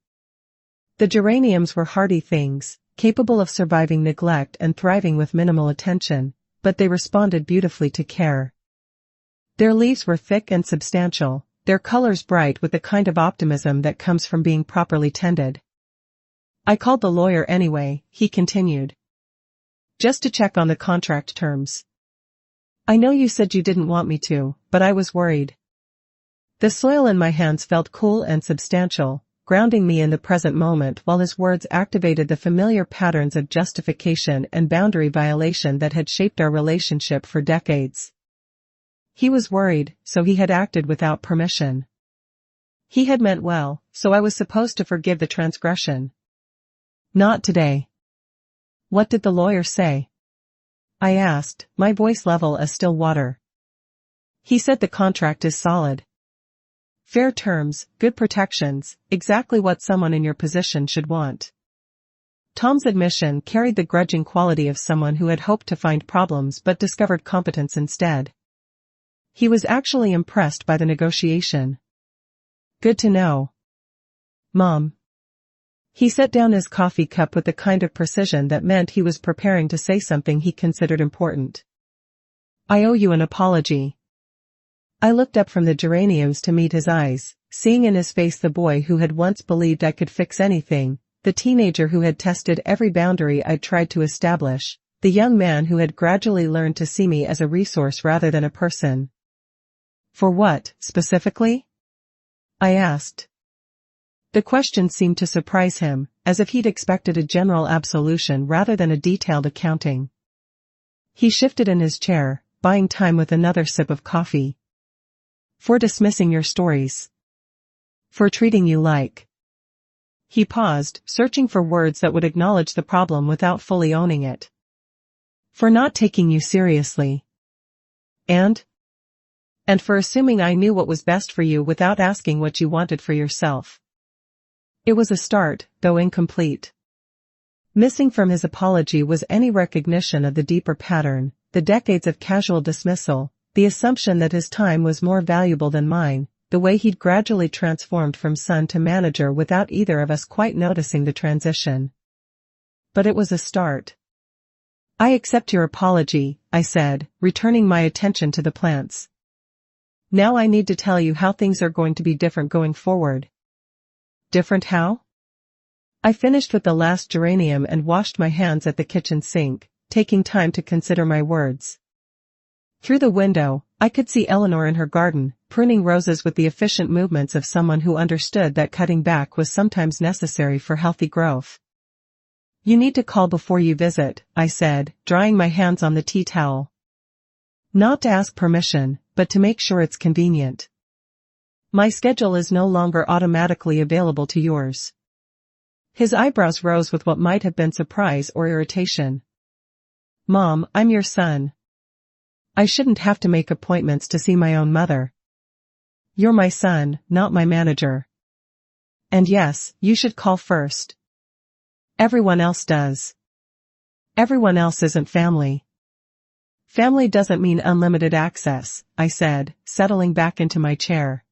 The geraniums were hardy things, capable of surviving neglect and thriving with minimal attention, but they responded beautifully to care. Their leaves were thick and substantial, their colors bright with the kind of optimism that comes from being properly tended. "I called the lawyer anyway," he continued. "Just to check on the contract terms. I know you said you didn't want me to, but I was worried." The soil in my hands felt cool and substantial, grounding me in the present moment while his words activated the familiar patterns of justification and boundary violation that had shaped our relationship for decades. He was worried, so he had acted without permission. He had meant well, so I was supposed to forgive the transgression. Not today. "What did the lawyer say?" I asked, my voice level as still water. "He said the contract is solid. Fair terms, good protections, exactly what someone in your position should want." Tom's admission carried the grudging quality of someone who had hoped to find problems but discovered competence instead. He was actually impressed by the negotiation. "Good to know. Mom." He set down his coffee cup with the kind of precision that meant he was preparing to say something he considered important. "I owe you an apology." I looked up from the geraniums to meet his eyes, seeing in his face the boy who had once believed I could fix anything, the teenager who had tested every boundary I'd tried to establish, the young man who had gradually learned to see me as a resource rather than a person. "For what, specifically?" I asked. The question seemed to surprise him, as if he'd expected a general absolution rather than a detailed accounting. He shifted in his chair, buying time with another sip of coffee. "For dismissing your stories. For treating you like." He paused, searching for words that would acknowledge the problem without fully owning it. "For not taking you seriously. And for assuming I knew what was best for you without asking what you wanted for yourself." It was a start, though incomplete. Missing from his apology was any recognition of the deeper pattern, the decades of casual dismissal, the assumption that his time was more valuable than mine, the way he'd gradually transformed from son to manager without either of us quite noticing the transition. But it was a start. "I accept your apology," I said, returning my attention to the plants. "Now I need to tell you how things are going to be different going forward." "Different how?" I finished with the last geranium and washed my hands at the kitchen sink, taking time to consider my words. Through the window, I could see Eleanor in her garden, pruning roses with the efficient movements of someone who understood that cutting back was sometimes necessary for healthy growth. "You need to call before you visit," I said, drying my hands on the tea towel. "Not to ask permission, but to make sure it's convenient. My schedule is no longer automatically available to yours." His eyebrows rose with what might have been surprise or irritation. "Mom, I'm your son. I shouldn't have to make appointments to see my own mother. You're my son, not my manager. And yes, you should call first. Everyone else does. Everyone else isn't family." "Family doesn't mean unlimited access," I said, settling back into my chair.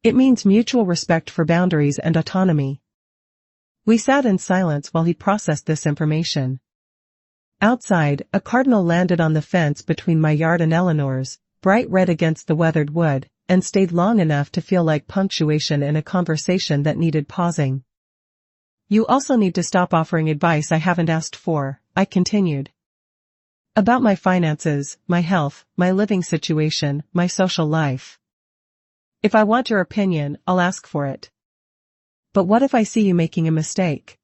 "It means mutual respect for boundaries and autonomy." We sat in silence while he processed this information. Outside, a cardinal landed on the fence between my yard and Eleanor's, bright red against the weathered wood, and stayed long enough to feel like punctuation in a conversation that needed pausing. "You also need to stop offering advice I haven't asked for," I continued. "About my finances, my health, my living situation, my social life. If I want your opinion, I'll ask for it. But what if I see you making a mistake?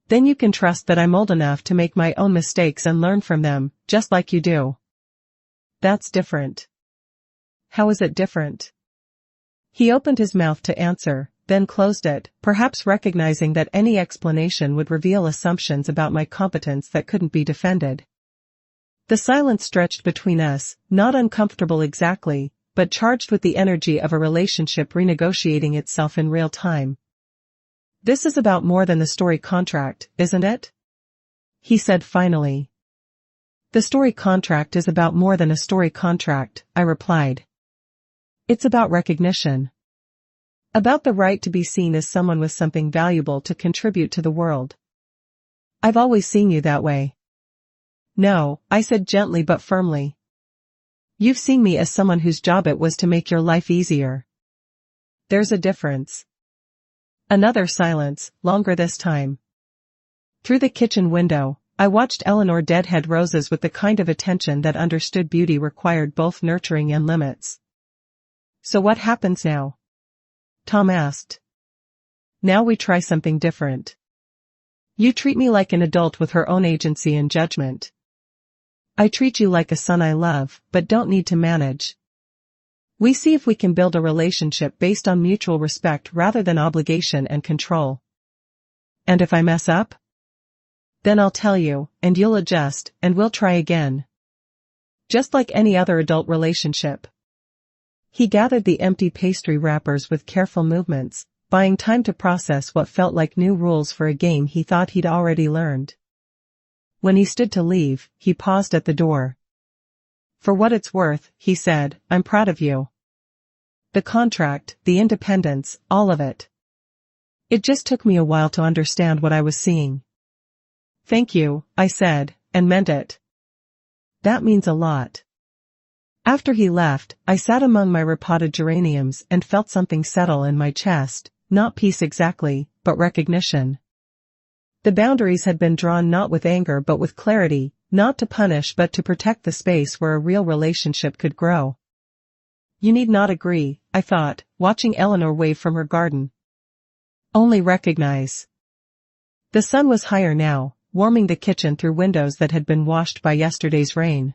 Then you can trust that I'm old enough to make my own mistakes and learn from them, just like you do." "That's different." "How is it different?" He opened his mouth to answer, then closed it, perhaps recognizing that any explanation would reveal assumptions about my competence that couldn't be defended. The silence stretched between us, not uncomfortable exactly, but charged with the energy of a relationship renegotiating itself in real time. "This is about more than the story contract, isn't it?" he said finally. "The story contract is about more than a story contract," I replied. "It's about recognition. About the right to be seen as someone with something valuable to contribute to the world. I've always seen you that way." "No," I said gently but firmly. "You've seen me as someone whose job it was to make your life easier. There's a difference." Another silence, longer this time. Through the kitchen window, I watched Eleanor deadhead roses with the kind of attention that understood beauty required both nurturing and limits. "So what happens now?" Tom asked. "Now we try something different. You treat me like an adult with her own agency and judgment. I treat you like a son I love, but don't need to manage. We see if we can build a relationship based on mutual respect rather than obligation and control. And if I mess up? Then I'll tell you, and you'll adjust, and we'll try again. Just like any other adult relationship." He gathered the empty pastry wrappers with careful movements, buying time to process what felt like new rules for a game he thought he'd already learned. When he stood to leave, he paused at the door. "For what it's worth," he said, "I'm proud of you. The contract, the independence, all of it. It just took me a while to understand what I was seeing." "Thank you," I said, and meant it. "That means a lot." After he left, I sat among my repotted geraniums and felt something settle in my chest, not peace exactly, but recognition. The boundaries had been drawn not with anger but with clarity, not to punish but to protect the space where a real relationship could grow. "You need not agree," I thought, watching Eleanor wave from her garden. "Only recognize." The sun was higher now, warming the kitchen through windows that had been washed by yesterday's rain.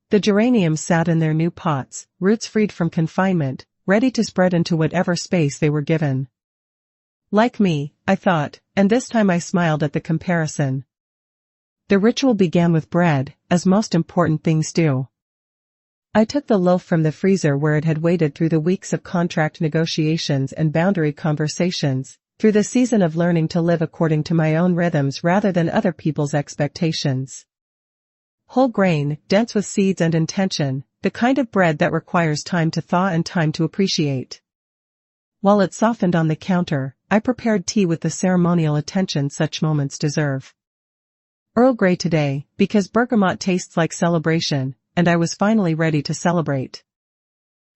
The geraniums sat in their new pots, roots freed from confinement, ready to spread into whatever space they were given. Like me, I thought, and this time I smiled at the comparison. The ritual began with bread, as most important things do. I took the loaf from the freezer where it had waited through the weeks of contract negotiations and boundary conversations, through the season of learning to live according to my own rhythms rather than other people's expectations. Whole grain, dense with seeds and intention, the kind of bread that requires time to thaw and time to appreciate. While it softened on the counter, I prepared tea with the ceremonial attention such moments deserve. Earl Grey today, because bergamot tastes like celebration, and I was finally ready to celebrate.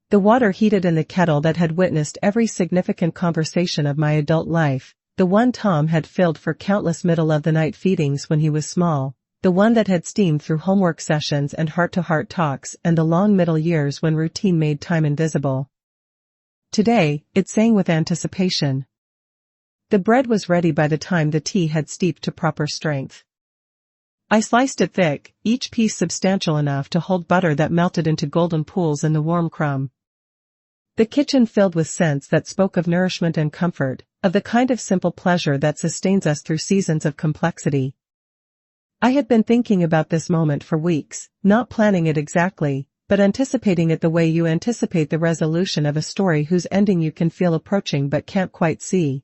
The water heated in the kettle that had witnessed every significant conversation of my adult life, the one Tom had filled for countless middle-of-the-night feedings when he was small, the one that had steamed through homework sessions and heart-to-heart talks and the long middle years when routine made time invisible. Today, it sang with anticipation. The bread was ready by the time the tea had steeped to proper strength. I sliced it thick, each piece substantial enough to hold butter that melted into golden pools in the warm crumb. The kitchen filled with scents that spoke of nourishment and comfort, of the kind of simple pleasure that sustains us through seasons of complexity. I had been thinking about this moment for weeks, not planning it exactly, but anticipating it the way you anticipate the resolution of a story whose ending you can feel approaching but can't quite see.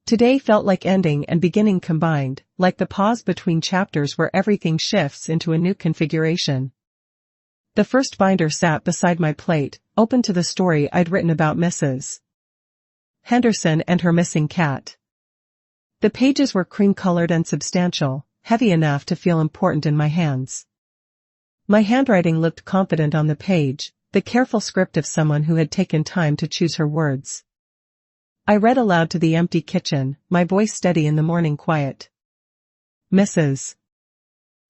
Today felt like ending and beginning combined, like the pause between chapters where everything shifts into a new configuration. The first binder sat beside my plate, open to the story I'd written about Mrs. Henderson and her missing cat. The pages were cream-colored and substantial, heavy enough to feel important in my hands. My handwriting looked confident on the page, the careful script of someone who had taken time to choose her words. I read aloud to the empty kitchen, my voice steady in the morning quiet. Mrs.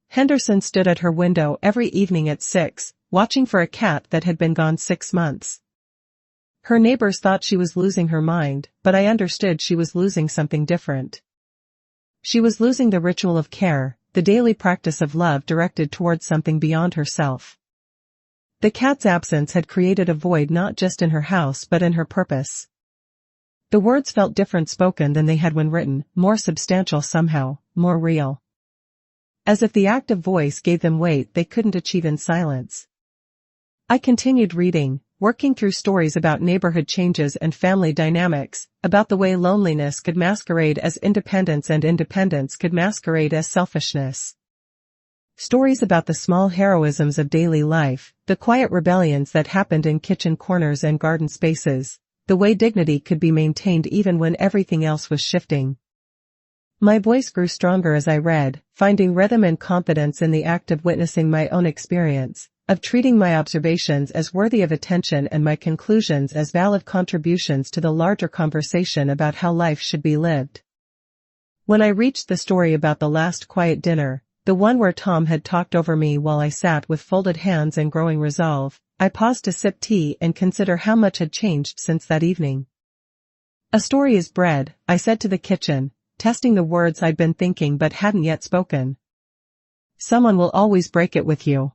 Henderson stood at her window every evening at 6, watching for a cat that had been gone 6 months. Her neighbors thought she was losing her mind, but I understood she was losing something different. She was losing the ritual of care, the daily practice of love directed towards something beyond herself. The cat's absence had created a void not just in her house but in her purpose. The words felt different spoken than they had when written, more substantial somehow, more real. As if the active voice gave them weight they couldn't achieve in silence. I continued reading, working through stories about neighborhood changes and family dynamics, about the way loneliness could masquerade as independence and independence could masquerade as selfishness. Stories about the small heroisms of daily life, the quiet rebellions that happened in kitchen corners and garden spaces, the way dignity could be maintained even when everything else was shifting. My voice grew stronger as I read, finding rhythm and confidence in the act of witnessing my own experience, of treating my observations as worthy of attention and my conclusions as valid contributions to the larger conversation about how life should be lived. When I reached the story about the last quiet dinner, the one where Tom had talked over me while I sat with folded hands and growing resolve, I paused to sip tea and consider how much had changed since that evening. A story is bread, I said to the kitchen, testing the words I'd been thinking but hadn't yet spoken. Someone will always break it with you.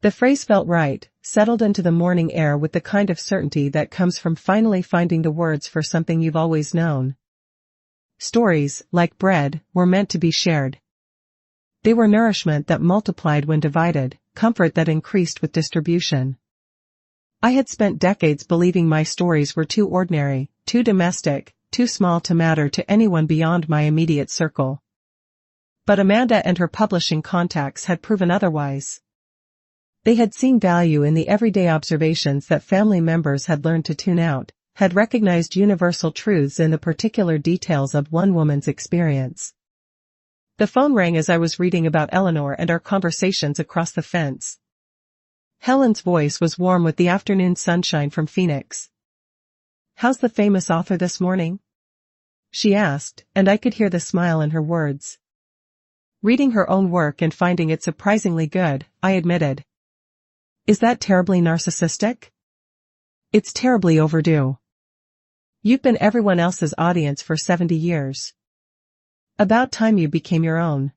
The phrase felt right, settled into the morning air with the kind of certainty that comes from finally finding the words for something you've always known. Stories, like bread, were meant to be shared. They were nourishment that multiplied when divided, comfort that increased with distribution. I had spent decades believing my stories were too ordinary, too domestic, too small to matter to anyone beyond my immediate circle. But Amanda and her publishing contacts had proven otherwise. They had seen value in the everyday observations that family members had learned to tune out, had recognized universal truths in the particular details of one woman's experience. The phone rang as I was reading about Eleanor and our conversations across the fence. Helen's voice was warm with the afternoon sunshine from Phoenix. "How's the famous author this morning?" she asked, and I could hear the smile in her words. "Reading her own work and finding it surprisingly good," I admitted. "Is that terribly narcissistic?" "It's terribly overdue. You've been everyone else's audience for 70 years. About time you became your own."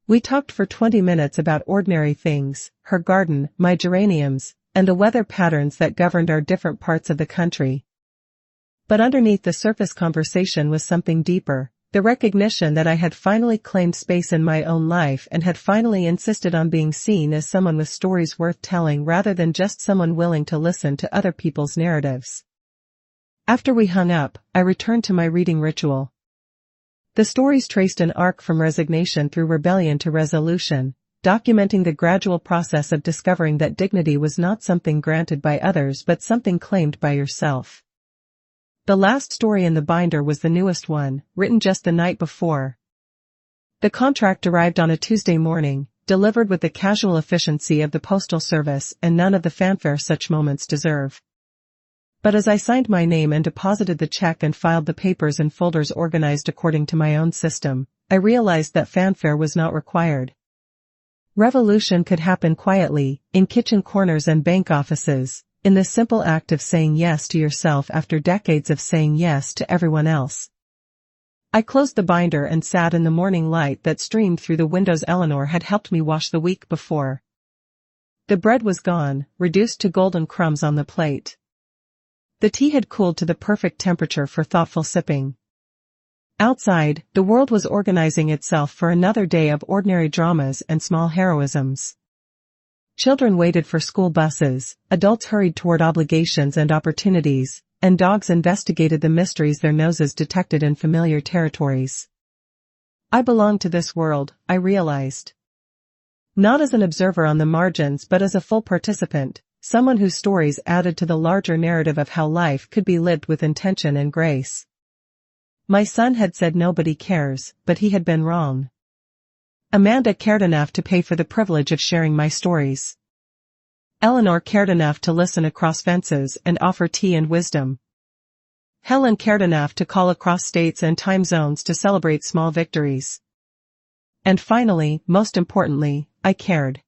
We talked for 20 minutes about ordinary things, her garden, my geraniums, and the weather patterns that governed our different parts of the country. But underneath the surface conversation was something deeper, the recognition that I had finally claimed space in my own life and had finally insisted on being seen as someone with stories worth telling rather than just someone willing to listen to other people's narratives. After we hung up, I returned to my reading ritual. The stories traced an arc from resignation through rebellion to resolution, documenting the gradual process of discovering that dignity was not something granted by others but something claimed by yourself. The last story in the binder was the newest one, written just the night before. The contract arrived on a Tuesday morning, delivered with the casual efficiency of the postal service and none of the fanfare such moments deserve. But as I signed my name and deposited the check and filed the papers in folders organized according to my own system, I realized that fanfare was not required. Revolution could happen quietly, in kitchen corners and bank offices, in the simple act of saying yes to yourself after decades of saying yes to everyone else. I closed the binder and sat in the morning light that streamed through the windows Eleanor had helped me wash the week before. The bread was gone, reduced to golden crumbs on the plate. The tea had cooled to the perfect temperature for thoughtful sipping. Outside, the world was organizing itself for another day of ordinary dramas and small heroisms. Children waited for school buses, adults hurried toward obligations and opportunities, and dogs investigated the mysteries their noses detected in familiar territories. I belonged to this world, I realized. Not as an observer on the margins but as a full participant, someone whose stories added to the larger narrative of how life could be lived with intention and grace. My son had said nobody cares, but he had been wrong. Amanda cared enough to pay for the privilege of sharing my stories. Eleanor cared enough to listen across fences and offer tea and wisdom. Helen cared enough to call across states and time zones to celebrate small victories. And finally, most importantly, I cared.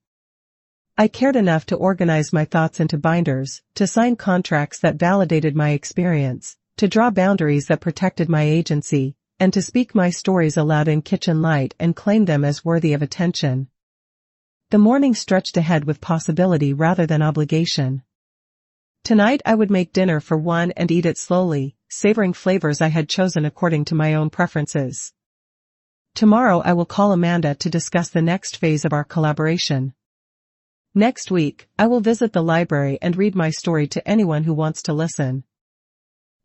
I cared enough to organize my thoughts into binders, to sign contracts that validated my experience, to draw boundaries that protected my agency, and to speak my stories aloud in kitchen light and claim them as worthy of attention. The morning stretched ahead with possibility rather than obligation. Tonight I would make dinner for one and eat it slowly, savoring flavors I had chosen according to my own preferences. Tomorrow I will call Amanda to discuss the next phase of our collaboration. Next week, I will visit the library and read my story to anyone who wants to listen.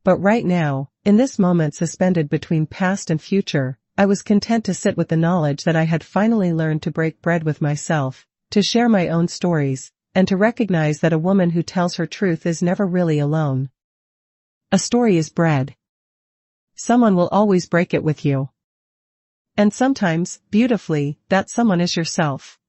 But right now, in this moment suspended between past and future, I was content to sit with the knowledge that I had finally learned to break bread with myself, to share my own stories, and to recognize that a woman who tells her truth is never really alone. A story is bread. Someone will always break it with you. And sometimes, beautifully, that someone is yourself.